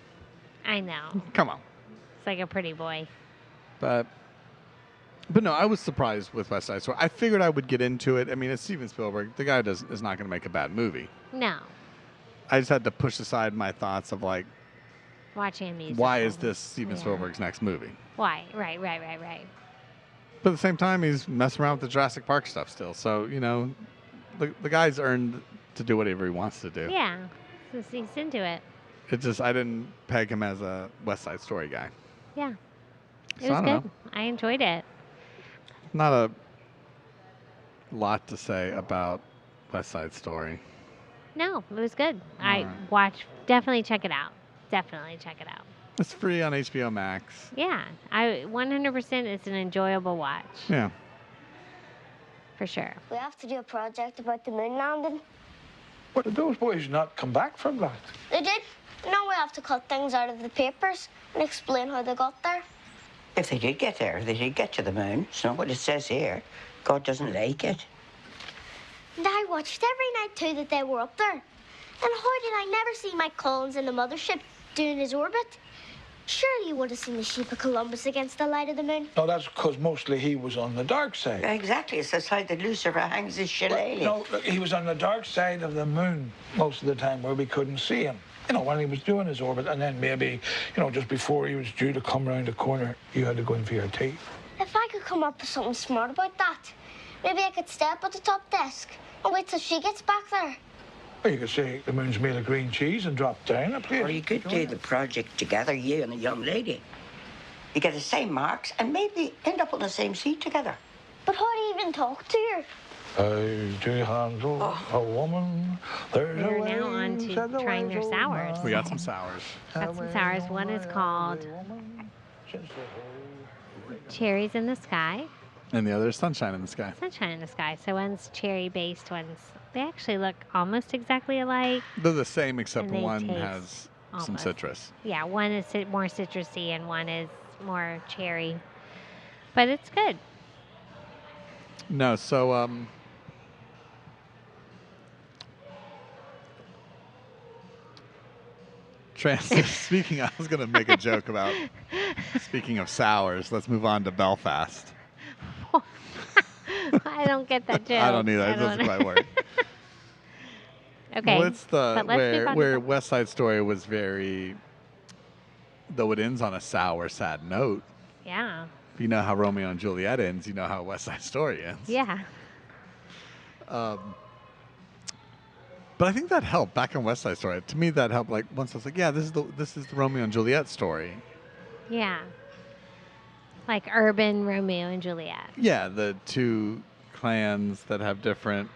I know Come on. it's like a pretty boy. But no, I was surprised with West Side Story. I figured I would get into it. I mean, it's Steven Spielberg. The guy is not going to make a bad movie. No, I just had to push aside my thoughts of like, watching a musical. why is this Steven Yeah. Spielberg's next movie? Why? Right. But at the same time, he's messing around with the Jurassic Park stuff still. So, the guy's earned to do whatever he wants to do. Yeah, he's into it. It just, I didn't peg him as a West Side Story guy. Yeah, it So was I good. don't know. I enjoyed it. Not a lot to say about West Side Story. No, it was good. I Alright. watched. Definitely check it out. It's free on HBO Max. Yeah, I 100%. It's an enjoyable watch Yeah. for sure. We have to do a project about the moon landing. But did those boys not come back from that? They did. Now we have to cut things out of the papers and explain how they got there. If they did get there, they did get to the moon. It's not what it says here. God doesn't like it. And I watched every night too that they were up there. And how did I never see Mike Collins in the mothership doing his orbit? Surely you would have seen the shape of Columbus against the light of the moon. No, that's because mostly he was on the dark side. Exactly. It's the side that Lucifer hangs his shillelagh. No, look, he was on the dark side of the moon most of the time where we couldn't see him. When he was doing his orbit, and then maybe, just before he was due to come around the corner, you had to go in for your tea. If I could come up with something smart about that, maybe I could stay up at the top desk and wait till she gets back there. Or you could say the moon's made of green cheese and drop down a place. Or you could do the project together, you and a young lady. You get the same marks and maybe end up on the same seat together. But how do you even talk to her? How to handle a woman. There's a We're way, now on to said the trying their wise old sours. man. We got some sours. Got some sours. One is called Cherries in the Sky, And the other is Sunshine in the Sky. Sunshine in the Sky. So one's cherry-based, they actually look almost exactly alike. They're the same except And they one taste has some almost. citrus. Yeah, one is more citrusy and one is more cherry. But it's good. No, so speaking, I was going to make a joke about, speaking of sours, let's move on to Belfast. I don't get that joke. I don't either. It doesn't quite work. Okay. Well, it's but let's move on to where Belfast. West Side Story was very, though it ends on a sour, sad note. Yeah. If you know how Romeo and Juliet ends, you know how West Side Story ends. Yeah. But I think that helped back on West Side Story. To me, that helped. Like once I was like, yeah, this is the Romeo and Juliet story. Yeah. Like urban Romeo and Juliet. Yeah, the two clans that have different.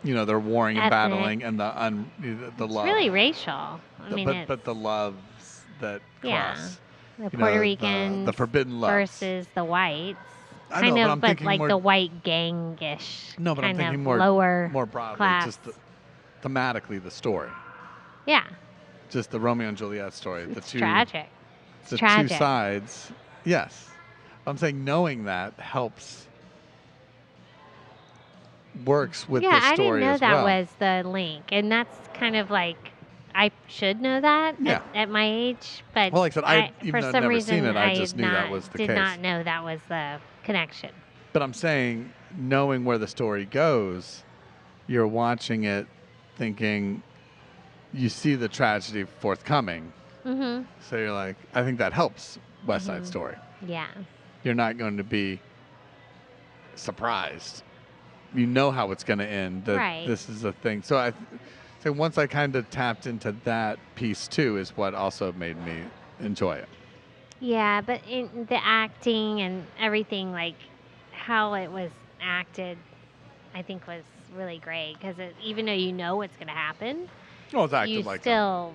They're warring and Ethnic. battling, and the It's love. really racial. I mean, but the loves that Yeah. cross. the Puerto Ricans the forbidden loves versus the whites. I Kind know, of, but I'm but thinking like more, the white gangish. No, but I'm kind thinking of more lower broadly, class. just thematically the story, Yeah. just the Romeo and Juliet story. It's tragic. It's the tragic. two sides. Yes, I'm saying knowing that helps. Works with the I story didn't know as that well. was the link, and that's kind of like I should know that Yeah. at my age, but Well, like I said, even for though I'd some never reason seen it, I had just knew that was the did case. not know that was the connection. But I'm saying, knowing where the story goes, you're watching it thinking you see the tragedy forthcoming. Mm-hmm. So you're like, I think that helps West Side Story. Yeah. You're not going to be surprised. You know how it's going to end. That Right. This is a thing. So I think once I kind of tapped into that piece too is what also made me enjoy it. Yeah, but in the acting and everything, like how it was acted, I think was really great because even though you know what's going to happen, Well, it's acted you like still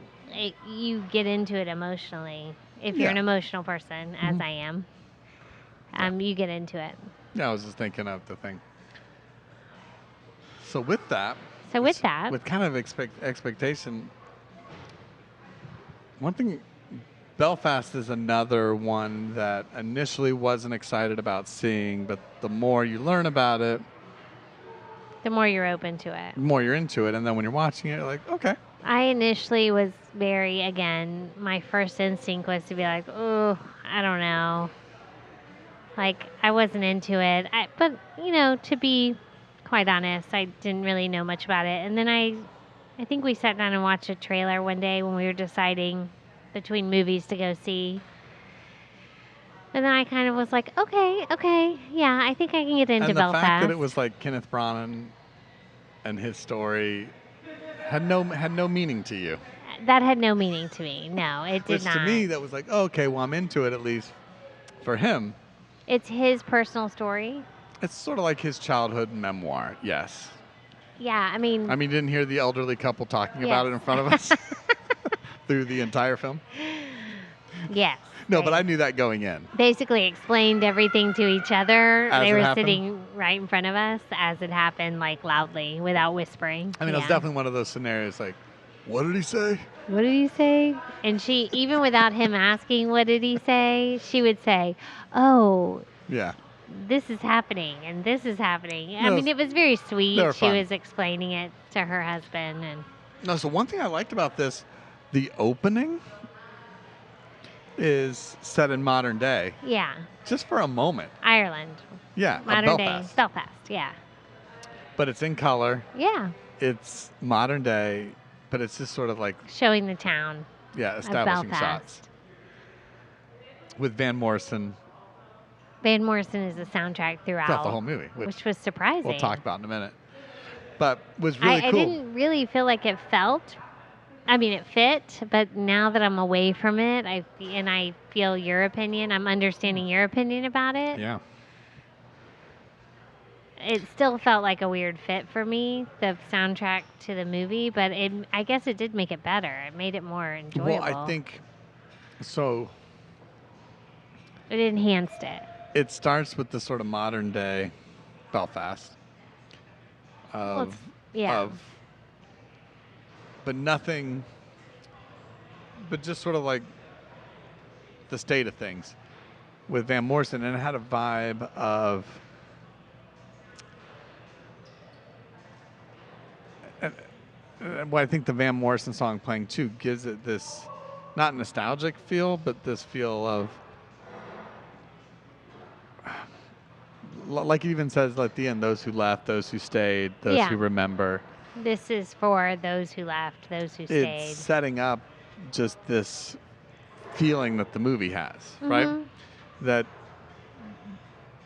you get into it emotionally. If you're an Yeah. emotional person, as I am, you get into it. Yeah, I was just thinking of the thing. So with that, with kind of expectation, one thing, Belfast is another one that initially wasn't excited about seeing, but the more you learn about it, the more you're open to it. the more you're into it, and then when you're watching it, you're like, okay. I initially was my first instinct was to be like, oh, I don't know. Like, I wasn't into it. But, to be quite honest, I didn't really know much about it. And then I think we sat down and watched a trailer one day when we were deciding between movies to go see. And then I kind of was like, okay, yeah, I think I can get into And the Belfast. fact that it was like Kenneth Branagh and his story had no meaning to you. That had no meaning to me. No, it did Which not. to me, that was like, oh, okay, well, I'm into it at least for him. It's his personal story. It's sort of like his childhood memoir, yes. Yeah, I mean, you didn't hear the elderly couple talking about it in front of us through the entire film? Yes. No, but I knew that going in. Basically explained everything to each other. As they it were happened? sitting right in front of us as it happened, like loudly, without whispering. It was definitely one of those scenarios like, what did he say? What did he say? And she, even without him asking what did he say, she would say, oh, Yeah. this is happening and this is happening. No, it was very sweet. they were She fun. was explaining it to her husband. And No, so one thing I liked about this, the opening is set in modern day. yeah, Just for a moment. Ireland. Yeah, Modern Belfast. day. Belfast, yeah. But it's in color. Yeah. It's modern day, but it's just sort of like, Showing the town. establishing Belfast. shots. With Van Morrison Van Morrison is the soundtrack throughout the whole movie, which was surprising. we'll talk about in a minute. But was really I cool. didn't really feel like it it fit, but now that I'm away from it, I feel your opinion. I'm understanding your opinion about it. Yeah. It still felt like a weird fit for me, the soundtrack to the movie, but I guess it did make it better. It made it more enjoyable. Well, I think so. It enhanced it. It starts with the sort of modern day Belfast of but nothing, but just sort of like the state of things with Van Morrison, and it had a vibe of well, I think the Van Morrison song playing too gives it this not nostalgic feel, but this feel of like it even says at the end, those who left, those who stayed, those who remember. This is for those who left, those who stayed. It's setting up just this feeling that the movie has, right? That,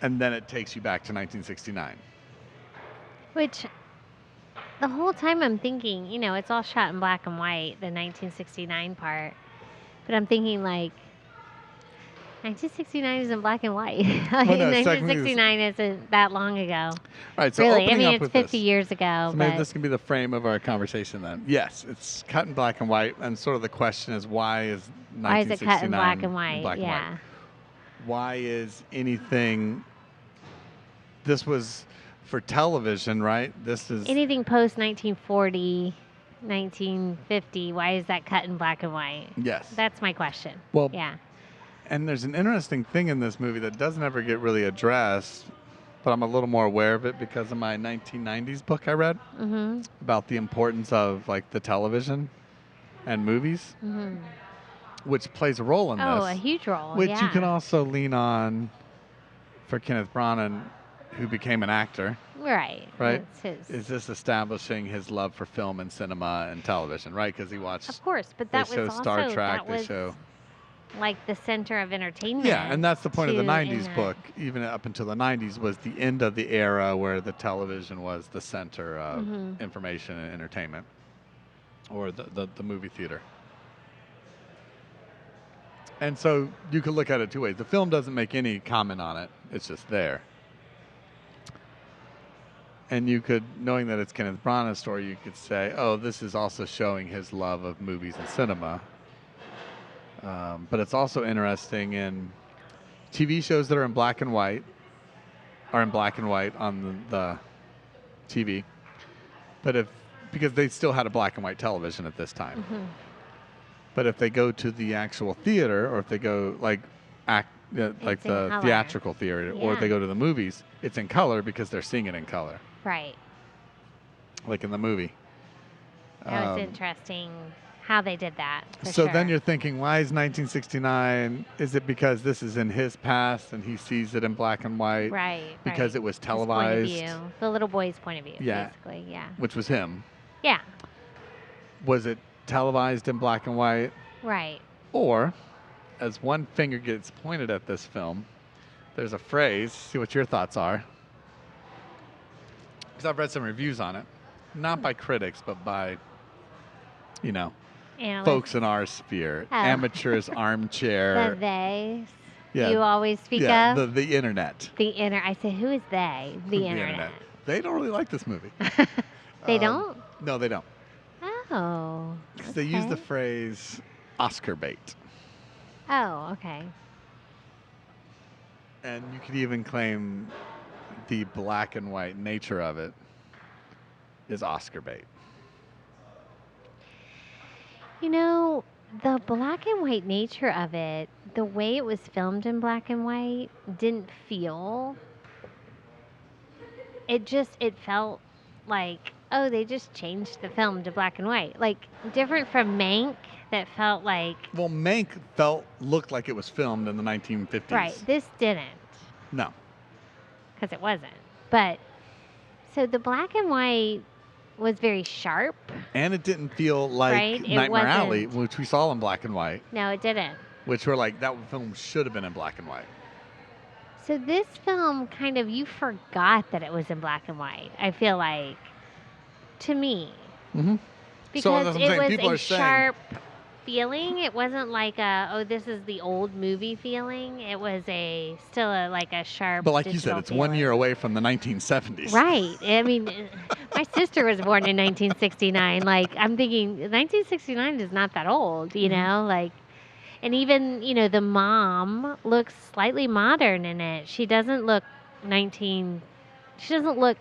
and then it takes you back to 1969. Which, the whole time I'm thinking, it's all shot in black and white, the 1969 part. But I'm thinking, like, 1969 isn't black and white. 1969 isn't that long ago. All right, so really, opening up it's with 50 this. years ago. So maybe this can be the frame of our conversation then. Yes, it's cut in black and white, and sort of the question is why is 1969 why is it cut in black and white? black and yeah. white? Why is anything? This was for television, right? This is anything post 1940, 1950. Why is that cut in black and white? Yes, that's my question. Well, yeah. And there's an interesting thing in this movie that doesn't ever get really addressed, but I'm a little more aware of it because of my 1990s book I read about the importance of like the television and movies, which plays a role in this. Oh, a huge role. Which you can also lean on for Kenneth Branagh, who became an actor. Right. Right. It's his. Is this establishing his love for film and cinema and television? Right, because he watched. Of course, but that they show was also Star Trek. that was, They show. like the center of entertainment. Yeah, and that's the point of the to 90s internet. book, even up until the 90s, was the end of the era where the television was the center of information and entertainment, or the movie theater. And so you could look at it two ways. The film doesn't make any comment on it. It's just there. And you could, knowing that it's Kenneth Branagh's story, you could say, oh, this is also showing his love of movies and cinema. But it's also interesting in TV shows that are in black and white, on the TV. But because they still had a black and white television at this time. But if they go to the actual theater, or if they go like the color. theatrical theater, or if they go to the movies, it's in color because they're seeing it in color. Right. Like in the movie. That was interesting how they did that. So then you're thinking, why is 1969? Is it because this is in his past and he sees it in black and white? Right. Because it was televised. His point of view. The little boy's point of view, basically. Yeah. Which was him. Yeah. Was it televised in black and white? Right. Or, as one finger gets pointed at this film, there's a phrase, see what your thoughts are. Because I've read some reviews on it. Not by critics, but by, Analysts. folks in our sphere. Amateurs, armchair. The they. Yeah. You always speak Yeah, of? the internet. I say, who is they? The internet. They don't really like this movie. They don't? No, they don't. Oh. They use the phrase Oscar bait. Oh, okay. And you could even claim the black and white nature of it is Oscar bait. The black and white nature of it, the way it was filmed in black and white, didn't feel. It felt like, oh, they just changed the film to black and white. Like, different from Mank, that felt like. Well, Mank looked like it was filmed in the 1950s. Right. This didn't. No. Because it wasn't. But, so the black and white was very sharp. And it didn't feel like Nightmare Alley, which we saw in black and white. No, it didn't. Which were like, that film should have been in black and white. So this film kind of, you forgot that it was in black and white, I feel like, to me. Mm-hmm. Because it was a sharp feeling. It wasn't like this is the old movie feeling. It was still a sharp. But like you said, it's 1 year away from the 1970s. Right. I mean, my sister was born in 1969. Like, I'm thinking 1969 is not that old, like, and even, the mom looks slightly modern in it. She doesn't look she doesn't look.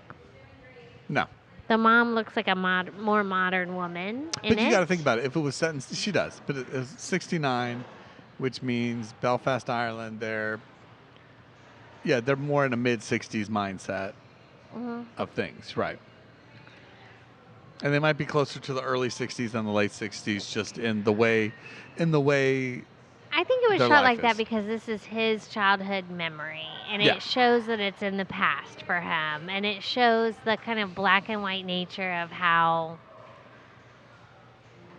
No. The mom looks like a more modern woman in it. But you got to think about it. If it was set in, she does, but it was 69, which means Belfast, Ireland, they're more in a mid-60s mindset of things, right? And they might be closer to the early 60s than the late 60s, just in the way I think it was their shot life like that is. because this is his childhood memory, and Yeah. it shows that it's in the past for him, and it shows the kind of black and white nature of how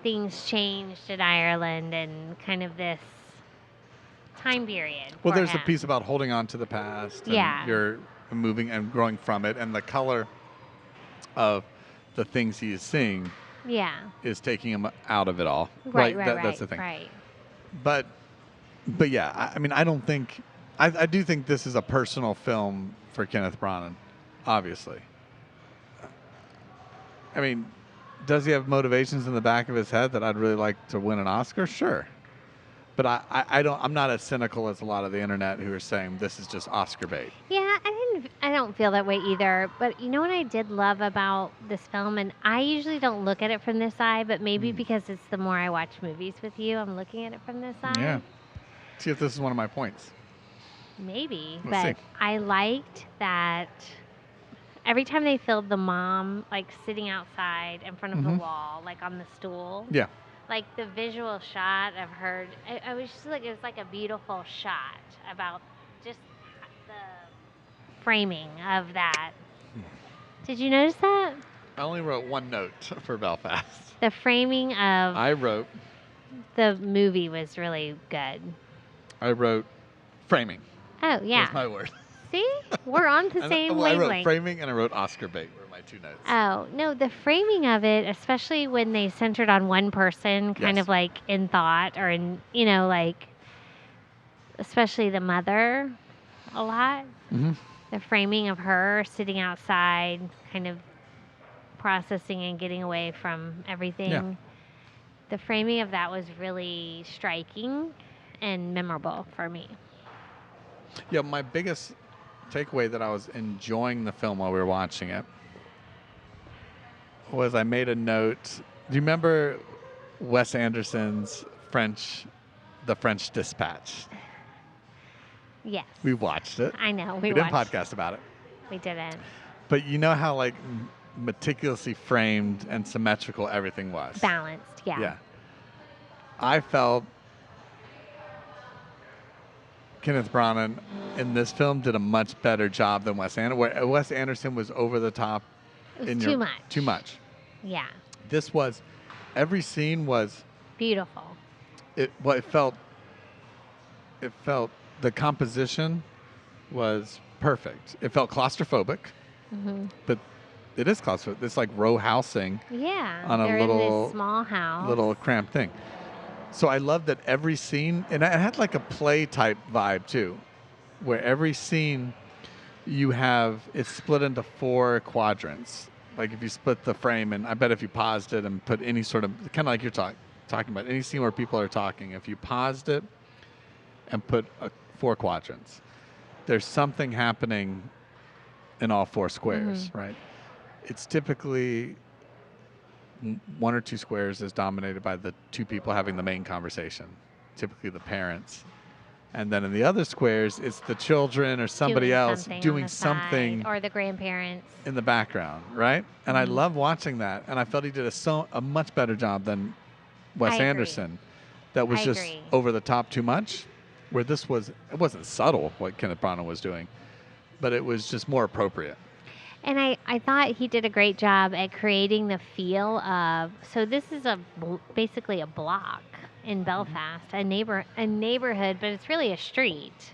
things changed in Ireland and kind of this time period. Well, for there's him. a piece about holding on to the past, and Yeah. you're moving and growing from it, and the color of the things he is seeing Yeah. is taking him out of it all. Right. That's the thing. Right. But yeah, I mean, I don't think, I do think this is a personal film for Kenneth Branagh, obviously. I mean, does he have motivations in the back of his head that I'd really like to win an Oscar? Sure. But I'm not as cynical as a lot of the internet who are saying this is just Oscar bait. Yeah, I don't feel that way either. But you know what I did love about this film, and I usually don't look at it from this side, but maybe because it's the more I watch movies with you, I'm looking at it from this side. Yeah. See if this is one of my points. Maybe, Let's but see. I liked that every time they filmed the mom, like sitting outside in front of the wall, like on the stool. Yeah. Like the visual shot of her, I was just like, it was like a beautiful shot about just the framing of that. Did you notice that? I only wrote one note for Belfast. The framing of I wrote, the movie was really good. I wrote framing. Oh, yeah. Was my word. See? We're on the same I wrote wavelength. framing and I wrote Oscar bait were my 2 notes. Oh, no, the framing of it, especially when they centered on one person, kind Yes. of like in thought or in, like, especially the mother a lot. Mm-hmm. The framing of her sitting outside, kind of processing and getting away from everything. Yeah. The framing of that was really striking and memorable for me. Yeah, my biggest takeaway that I was enjoying the film while we were watching it was I made a note. Do you remember Wes Anderson's The French Dispatch? Yes. We watched it. I know. We didn't podcast about it. We didn't. But you know how like meticulously framed and symmetrical everything was? Balanced, yeah. Yeah. I felt Kenneth Branagh in this film did a much better job than Wes Anderson. Where Wes Anderson was over the top. It was too much. Too much. Yeah. This was, every scene was. Beautiful. It felt, the composition was perfect. It felt claustrophobic, but it is claustrophobic. It's like row housing. Yeah. On a they're little in this small house. Little cramped thing. So I love that every scene, and it had like a play type vibe too, where every scene it's split into 4 quadrants. Like if you split the frame, and I bet if you paused it and put any sort of, kind of like you're talking about, any scene where people are talking, if you paused it and put 4 quadrants, there's something happening in all 4 squares, right? It's typically 1 or 2 squares is dominated by the 2 people having the main conversation, typically the parents. And then in the other squares, it's the children or somebody else doing something. Or the grandparents. In the background, right? And I love watching that. And I felt he did a much better job than Wes Anderson. That was just over the top too much. Where it wasn't subtle what Kenneth Branagh was doing, but it was just more appropriate. And I thought he did a great job at creating the feel of, so this is basically a block in Belfast, a neighborhood, but it's really a street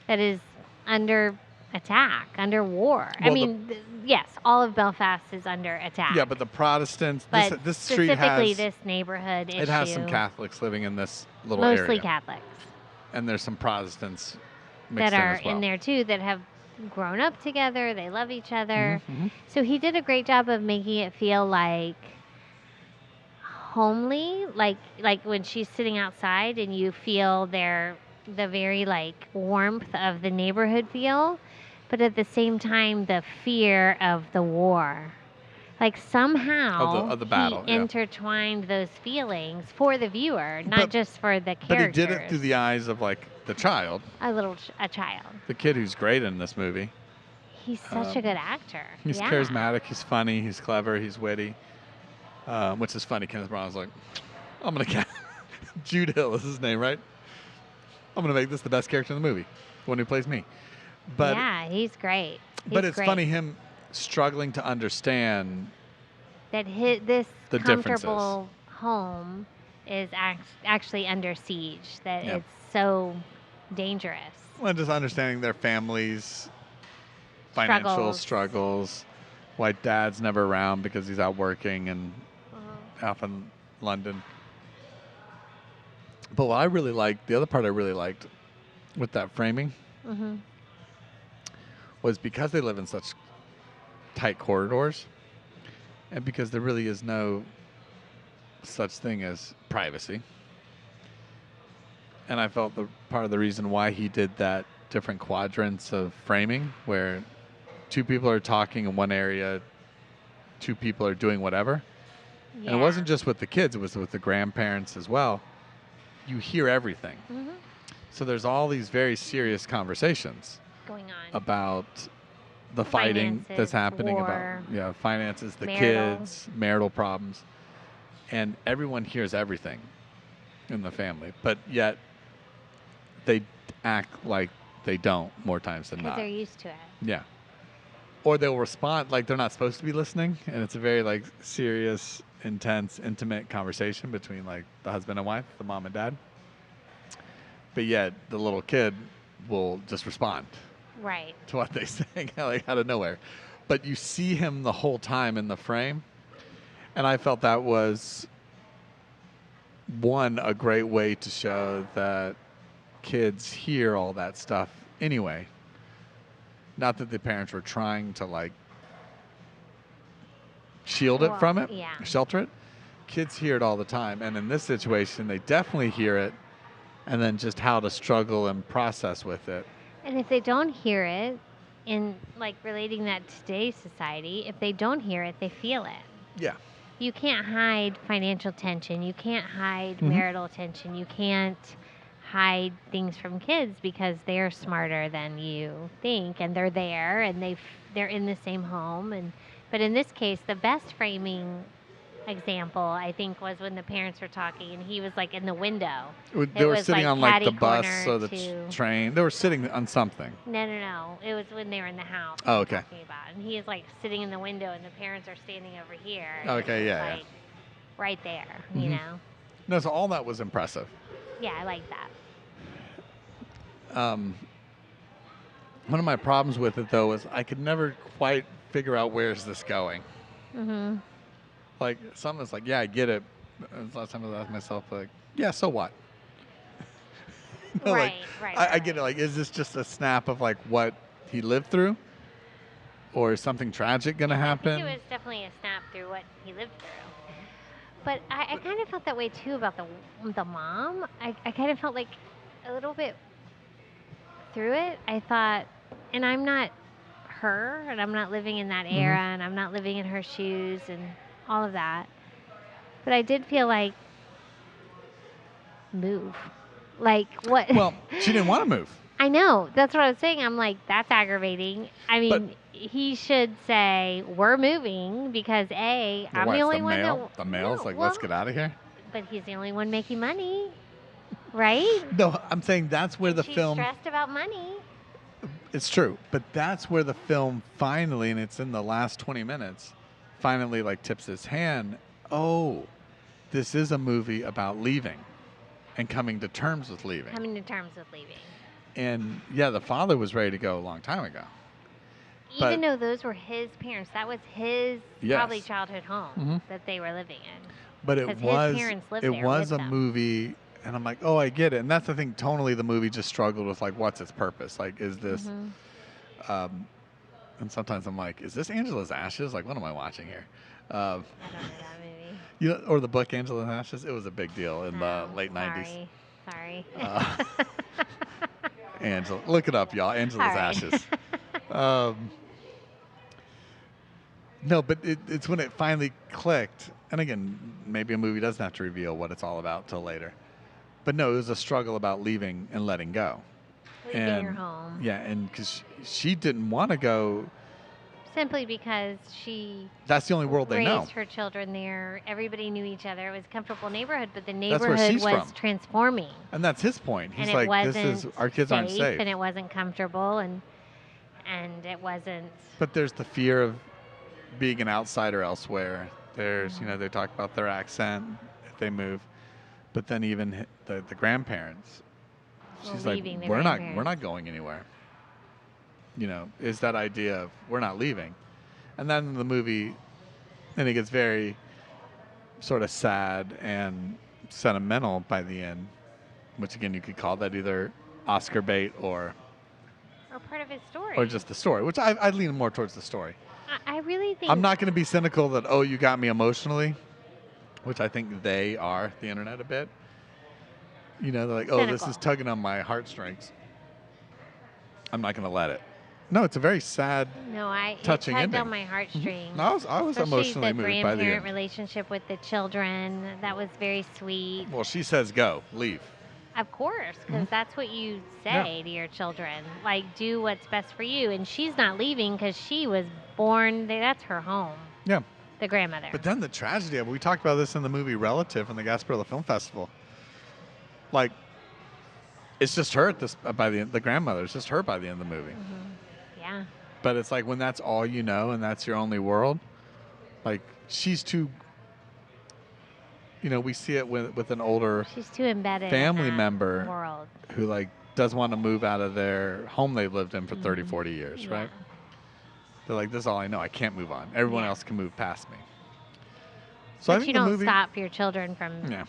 that is under attack, under war. Well, I mean, yes, all of Belfast is under attack. Yeah, but the Protestants, but this street specifically this neighborhood issue. It has some Catholics living in this little area. Mostly Catholics. And there's some Protestants mixed that are in as well. In there too, that have grown up together. They love each other. So he did a great job of making it feel like homely, like when she's sitting outside and you feel the very like warmth of the neighborhood feel, but at the same time the fear of the war. Like somehow of the battle, he intertwined those feelings for the viewer, not just for the characters. But he did it through the eyes of like the child. A child. The kid who's great in this movie. He's such a good actor. He's charismatic. He's funny. He's clever. He's witty. Which is funny. Kenneth Branagh's like, I'm going to Jude Hill is his name, right? I'm going to make this the best character in the movie. The one who plays me. But yeah, he's great. It's funny him struggling to understand that this the comfortable home is actually under siege, that it's so dangerous. Well, just understanding their families' financial struggles, why dad's never around because he's out working and out in London. But what I really liked, the other part I really liked with that framing was because they live in such tight corridors and because there really is no such thing as privacy. And I felt part of the reason why he did that different quadrants of framing where 2 people are talking in one area, 2 people are doing whatever. Yeah. And it wasn't just with the kids, it was with the grandparents as well. You hear everything. So there's all these very serious conversations going on about the fighting that's happening, war, about finances, the kids, marital problems. And everyone hears everything in the family, but yet they act like they don't more times than not. Because they're used to it. Yeah. Or they'll respond like they're not supposed to be listening, and it's a very like serious, intense, intimate conversation between like the husband and wife, the mom and dad. but yet the little kid will just respond Right. to what they say, like out of nowhere. But you see him the whole time in the frame, and I felt that was a great way to show that kids hear all that stuff anyway. Not that the parents were trying to like shield it from it, shelter it. Kids hear it all the time, and in this situation, they definitely hear it, and then just how to struggle and process with it. And if they don't hear it, in like relating that to today's society, if they don't hear it, they feel it. Yeah. You can't hide financial tension. You can't hide marital tension. You can't hide things from kids because they're smarter than you think, and they're there, and they're in the same home. But in this case, the best framing example, I think, was when the parents were talking, and he was like in the window. They were sitting on like the bus or the train. They were sitting on something. No. It was when they were in the house. Oh, okay. Talking about, and he is like sitting in the window, and the parents are standing over here. Okay, yeah, like, right there, you know. No, so all that was impressive. Yeah, I like that. One of my problems with it though was I could never quite figure out where is this going. Like something's like, yeah, I get it. The last time I asked myself, like, yeah, so what? Right. I get it. Like, is this just a snap of like what he lived through, or is something tragic going to happen? I think it was definitely a snap through what he lived through. But I kind of felt that way too about the mom. I kind of felt like a little bit through it. I thought, and I'm not her, and I'm not living in that era, and I'm not living in her shoes, and all of that. But I did feel like, move. Like, what? Well, she didn't want to move. I know. That's what I was saying. I'm like, that's aggravating. I mean, he should say, we're moving because, A, I'm the only one that... The male's like, let's get out of here? But he's the only one making money, right? No, I'm saying that's where the film... She's stressed about money. It's true. But that's where the film finally, and it's in the last 20 minutes, finally like tips his hand. Oh, this is a movie about leaving and coming to terms with leaving. And yeah, the father was ready to go a long time ago. Even though those were his parents, that was his probably childhood home that they were living in. But it was a movie, and I'm like, oh, I get it. And that's the thing. Tonally, the movie just struggled with like, what's its purpose? Like, is this? And sometimes I'm like, is this Angela's Ashes? Like, what am I watching here? I don't know that movie. You know, or the book Angela's Ashes. It was a big deal in the late 90s. Sorry. Angela, look it up, y'all. Angela's Ashes. No, but it's when it finally clicked. And again, maybe a movie doesn't have to reveal what it's all about till later. But no, it was a struggle about leaving and letting go. Leaving your home. Yeah, and because she didn't want to go. Simply because that's the only world they know. Raised her children there. Everybody knew each other. It was a comfortable neighborhood, but the neighborhood was transforming. And that's his point. He's and like, our kids aren't safe. And it wasn't comfortable, and it wasn't. But there's the fear of being an outsider elsewhere. There's, they talk about their accent if they move. But then even the grandparents, she's like, we're not going anywhere. Is that idea of we're not leaving. And then the movie, then it gets very sort of sad and sentimental by the end, which again, you could call that either Oscar bait or part of his story. Or just the story, which I lean more towards the story. I really think... I'm not going to be cynical that, oh, you got me emotionally, which I think they are, the internet, a bit. They're like, oh, this is tugging on my heartstrings. I'm not going to let it. No, it's a very sad, touching ending. It tugged on my heartstrings. No, I was emotionally moved by the end. The grandparent relationship with the children, that was very sweet. Well, she says go, leave. Of course, because that's what you say to your children. Like, do what's best for you. And she's not leaving because she was born, that's her home. Yeah. The grandmother. But then the tragedy of it, we talked about this in the movie Relative in the Gasparilla Film Festival. Like, it's just her by the end, the grandmother. It's just her by the end of the movie. Yeah. But it's like when that's all you know and that's your only world, like she's too, we see it with an older she's too embedded family in that member world. who like does want to move out of their home they've lived in for 30, 40 years, Yeah. right? They're like, this is all I know. I can't move on. Everyone Yeah. else can move past me. So I But think you the don't movie, stop your children from yeah.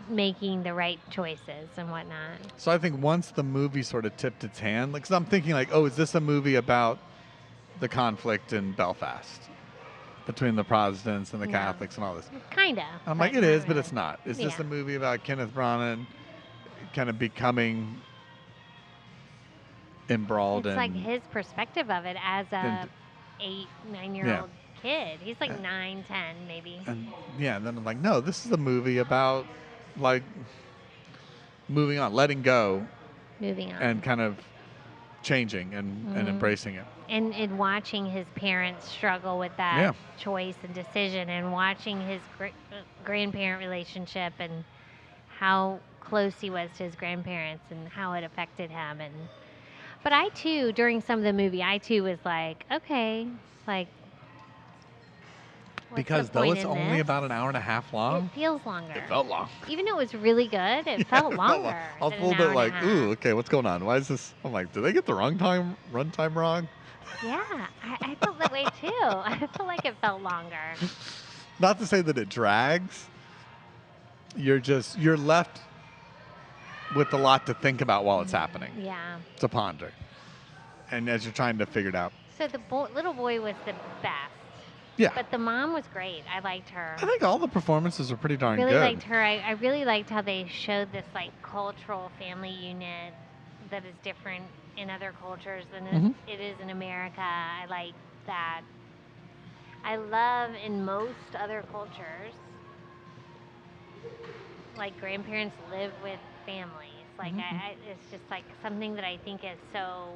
making the right choices and whatnot. So I think once the movie sort of tipped its hand, like, 'cause I'm thinking like, oh, is this a movie about the conflict in Belfast between the Protestants and the No. Catholics and all this? Kinda. I'm but like, it not is, but really. it's not. Is this Yeah. a movie about Kenneth Branagh kind of becoming embroiled It's in? like his perspective of it as a and- 8-9-year-old kid. He's like 9, 10 maybe. And yeah, then I'm like, no, this is a movie about like moving on, letting go, Moving on. and kind of changing and embracing it. And watching his parents struggle with that Yeah. choice and decision, and watching his grandparent relationship and how close he was to his grandparents and how it affected him. But I too, during some of the movie, I too was like, okay, like, what's Because the though point it's in only this? about an hour and a half long, It feels longer. it felt long. Even though it was really good, it felt longer. I was than a little an hour bit and like, half. ooh, okay, what's going on? Why is this? I'm like, did they get the runtime wrong? Yeah, I felt that way too. I feel like it felt longer. Not to say that it drags. You're left with a lot to think about while it's happening, Yeah. to ponder, and as you're trying to figure it out. So the little boy was the best. Yeah. But the mom was great. I liked her. I think all the performances are pretty darn Really good. liked her. I really liked how they showed this like cultural family unit that is different in other cultures than it is in America. I like that. I love in most other cultures, like grandparents live with families. Like it's just like something that I think is so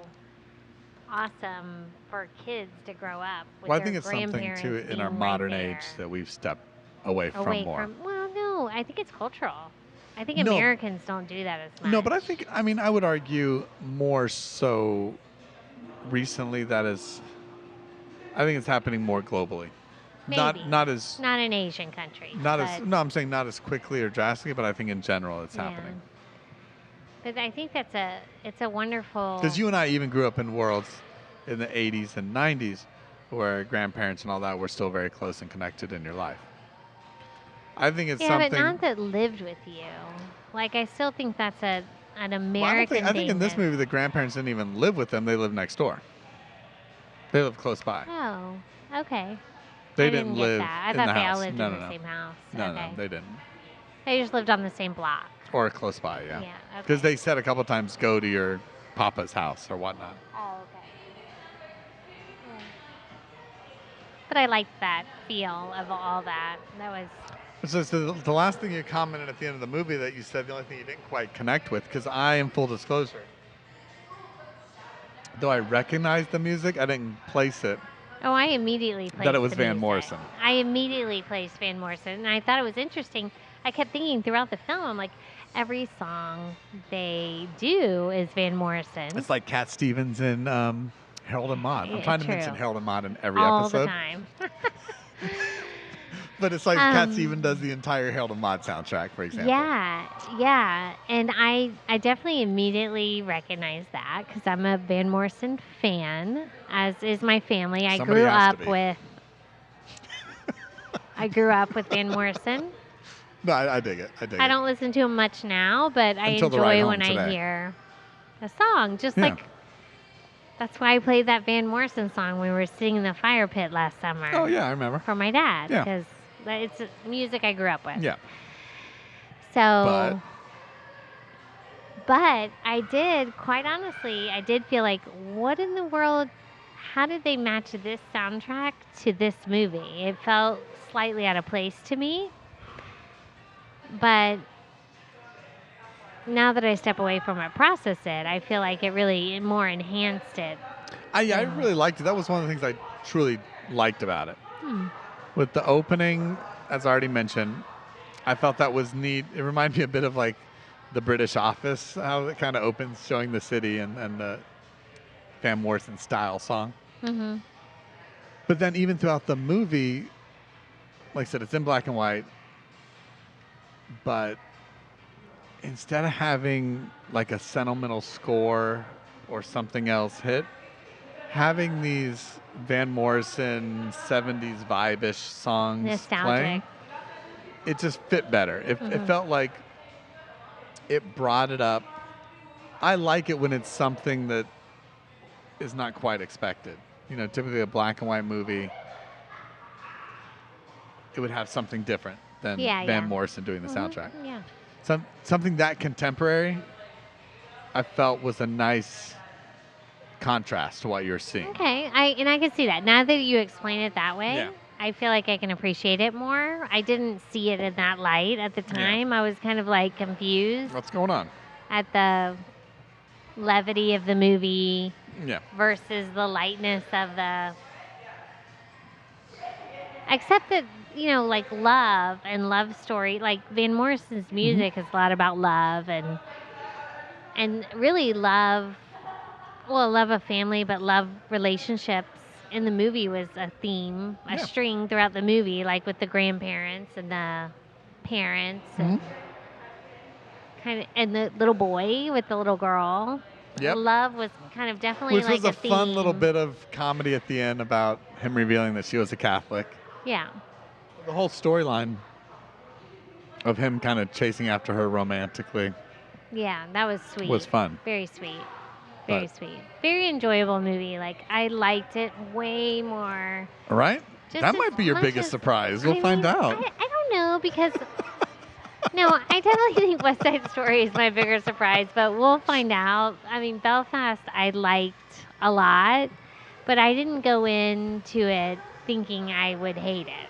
awesome for kids to grow up with. Well, I their think it's something grandparents too in our being modern right age there. that we've stepped away from more. Well, no, I think it's cultural. I think No. Americans don't do that as much. No, but I would argue more so recently that is, I think it's happening more globally. Maybe. Not as Not in Asian countries. I'm saying not as quickly or drastically, but I think in general it's happening. But I think it's a wonderful. Because you and I even grew up in worlds in the 80s and 90s where grandparents and all that were still very close and connected in your life. I think it's something. but not that lived with you. Like I still think that's an American Well, I think thing in this that- movie the grandparents didn't even live with them; they lived next door. They lived close by. Oh, okay. They I didn't get live that. I in thought the they house. all lived No, in no, the no. same house. No, okay. no, they didn't. They just lived on the same block. Or close by, yeah. Yeah, Because okay. they said a couple times, go to your papa's house or whatnot. Oh, okay. But I liked that feel of all that. That was. So the last thing you commented at the end of the movie that you said the only thing you didn't quite connect with, because I, in full disclosure, though I recognized the music, I didn't place it. Oh, I immediately placed That it was the Van music. Morrison. I immediately placed Van Morrison, and I thought it was interesting. I kept thinking throughout the film, I'm like, every song they do is Van Morrison. It's like Cat Stevens and Harold and Maude. I'm Yeah, trying to true. mention Harold and Maude in every all episode. the time. But it's like Cat Stevens does the entire Harold and Maude soundtrack, for example. Yeah. And I definitely immediately recognized that because I'm a Van Morrison fan, as is my family. I Somebody grew has to up be. with. I grew up with Van Morrison. No, I dig it. I don't listen to him much now, but I Until the ride enjoy home when I today. hear a song. Just Yeah. like that's why I played that Van Morrison song when we were sitting in the fire pit last summer. Oh, yeah, I remember. For my dad, Yeah. because it's music I grew up with. Yeah. So. But I did, quite honestly, I did feel like, what in the world? How did they match this soundtrack to this movie? It felt slightly out of place to me. But now that I step away from it, process it, I feel like it really more enhanced it. I really liked it. That was one of the things I truly liked about it. With the opening, as I already mentioned, I felt that was neat. It reminded me a bit of like the British Office, how it kind of opens showing the city and the Van Morrison style song. Mm-hmm. But then even throughout the movie, like I said, it's in black and white, but instead of having like a sentimental score or something else hit, having these Van Morrison 70s vibe-ish songs playing, Nostalgic. it just fit better. It felt like it brought it up. I like it when it's something that is not quite expected. You know, typically a black and white movie, it would have something different than Van Morrison doing the soundtrack. Yeah. Something that contemporary, I felt was a nice contrast to what you're seeing. Okay, I can see that. Now that you explain it that way, Yeah. I feel like I can appreciate it more. I didn't see it in that light at the time. I was kind of like confused What's going on? at the levity of the movie Yeah. versus the lightness of the. Except that, you know, like love and love story, like Van Morrison's music is a lot about love and really love. Well, love of family, but love relationships in the movie was a theme, a string throughout the movie, like with the grandparents and the parents and kind of, and the little boy with the little girl. Yep. Love was kind of definitely Which like was a theme. fun little bit of comedy at the end about him revealing that she was a Catholic. Yeah. The whole storyline of him kind of chasing after her romantically Yeah, that was sweet. was fun. Very sweet. Very sweet. Very enjoyable movie. Like, I liked it way more. All right? Just That as might be your much biggest as- surprise. We'll I find mean, out. I don't know because no, I definitely think West Side Story is my bigger surprise, but we'll find out. I mean, Belfast I liked a lot, but I didn't go into it thinking I would hate it.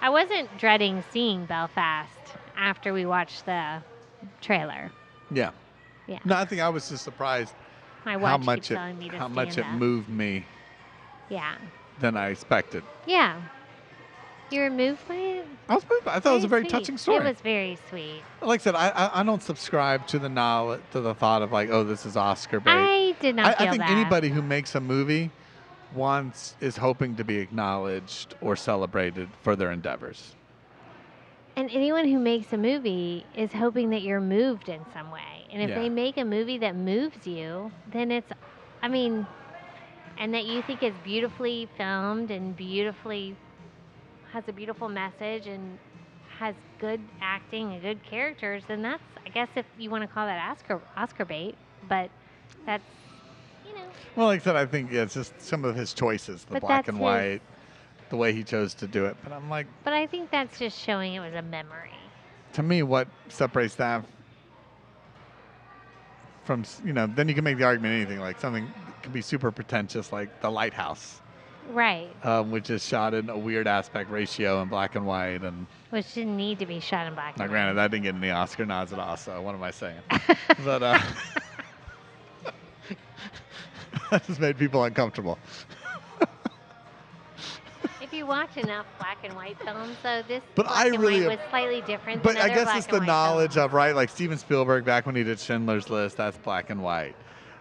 I wasn't dreading seeing Belfast after we watched the trailer. Yeah. Yeah. No, I think I was just surprised My how watch much keeps it telling me to how much stand it up. moved me Yeah. than I expected. Yeah. You were moved by it? I was moved. I thought it was a very sweet. touching story. It was very sweet. Like I said, I don't subscribe to the knowledge, to the thought of like, oh, this is Oscar bait. I did not feel I think that. anybody who makes a movie is hoping to be acknowledged or celebrated for their endeavors. And anyone who makes a movie is hoping that you're moved in some way. And if Yeah. they make a movie that moves you, then it's, I mean, and that you think is beautifully filmed and has a beautiful message and has good acting and good characters, then that's, I guess, if you want to call that Oscar bait. But that's, you know. Well, like I said, I think it's just some of his choices, the But black that's and his- white, the way he chose to do it. But I'm like, But I think that's just showing it was a memory. to me, what separates that from, then you can make the argument anything, like something can be super pretentious, like The Lighthouse, Right. which is shot in a weird aspect ratio in black and white. And Which didn't need to be shot in black now, and granted, white. that didn't get any Oscar nods at all, so what am I saying? But that just made people uncomfortable. If you watch enough black and white films, though, this But black I and really- white was slightly different But than I other guess black it's and the white knowledge films. of, right, like Steven Spielberg back when he did Schindler's List, that's black and white.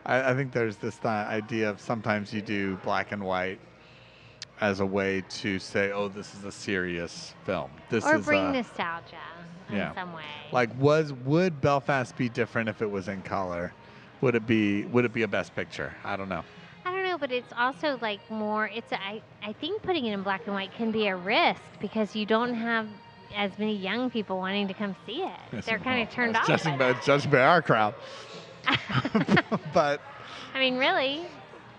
I think there's this idea of sometimes you do black and white as a way to say, oh, this is a serious film. This Or is bring nostalgia yeah. in some way. Like, would Belfast be different if it was in color? Would it be a Best Picture? I don't know. I don't know, but it's also like more. I think putting it in black and white can be a risk because you don't have as many young people wanting to come see it. Yes, They're kind of well, turned that's off. Judging by our crowd. But I mean, really,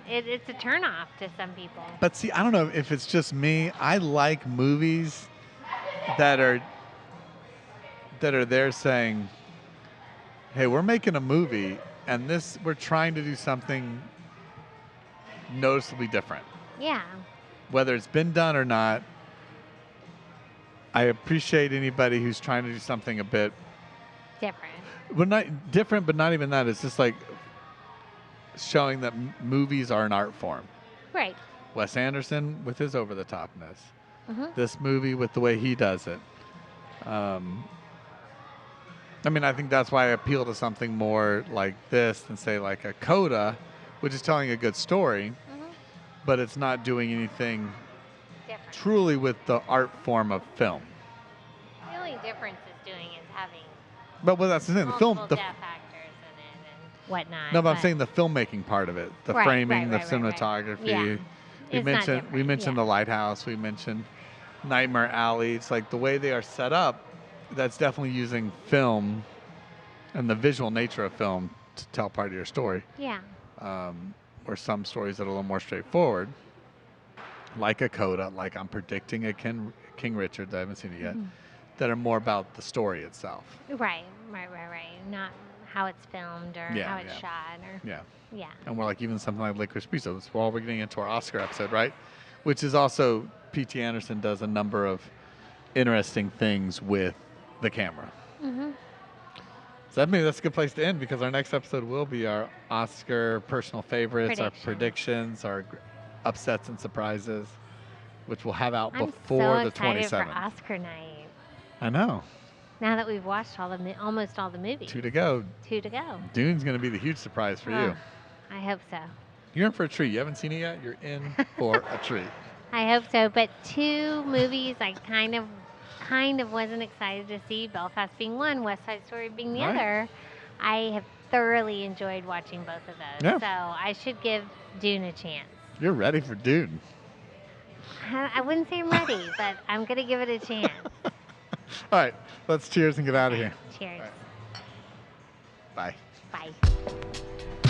it's a turnoff to some people. But see, I don't know if it's just me. I like movies that are there saying, "Hey, we're making a movie, and we're trying to do something noticeably different. Yeah. Whether it's been done or not, I appreciate anybody who's trying to do something a bit Different. well, not different, but not even that. It's just like showing that movies are an art form. Right. Wes Anderson with his over-the-topness. Mm-hmm. This movie with the way he does it. I mean, I think that's why I appeal to something more like this than, say, like a Coda, which is telling a good story, but it's not doing anything Different. truly with the art form of film. The only difference is having But what that's the thing, the film. Multiple deaf actors in it and whatnot. No, but I'm saying the filmmaking part of it, the Right, framing, right, the right, right. cinematography. Yeah. It's not We different, mentioned yeah. the lighthouse. We mentioned Nightmare Alley. It's like the way they are set up. That's definitely using film and the visual nature of film to tell part of your story. Yeah. Or some stories that are a little more straightforward, like a Coda, like I'm predicting a King Richard. I haven't seen it yet. That are more about the story itself. Right. Not how it's filmed or how it's shot or. Yeah. Yeah. And we're like, even something like Licorice Pizza. That's why we're getting into our Oscar episode, right? Which is also, P.T. Anderson does a number of interesting things with the camera. So maybe that's a good place to end, because our next episode will be our Oscar personal favorites, our predictions, our upsets and surprises, which we'll have out before the 27th. I'm so excited for Oscar night. I know. Now that we've watched almost all the movies. 2 to go. 2 to go. Dune's going to be the huge surprise for you. I hope so. You're in for a treat. You haven't seen it yet? You're in for a treat. I hope so. But 2 movies I kind of wasn't excited to see. Belfast being one, West Side Story being the other. I have thoroughly enjoyed watching both of those. Yeah. So I should give Dune a chance. You're ready for Dune. I wouldn't say I'm ready, but I'm going to give it a chance. All right. Let's cheers and get out of here. Cheers. Right. Bye. Bye.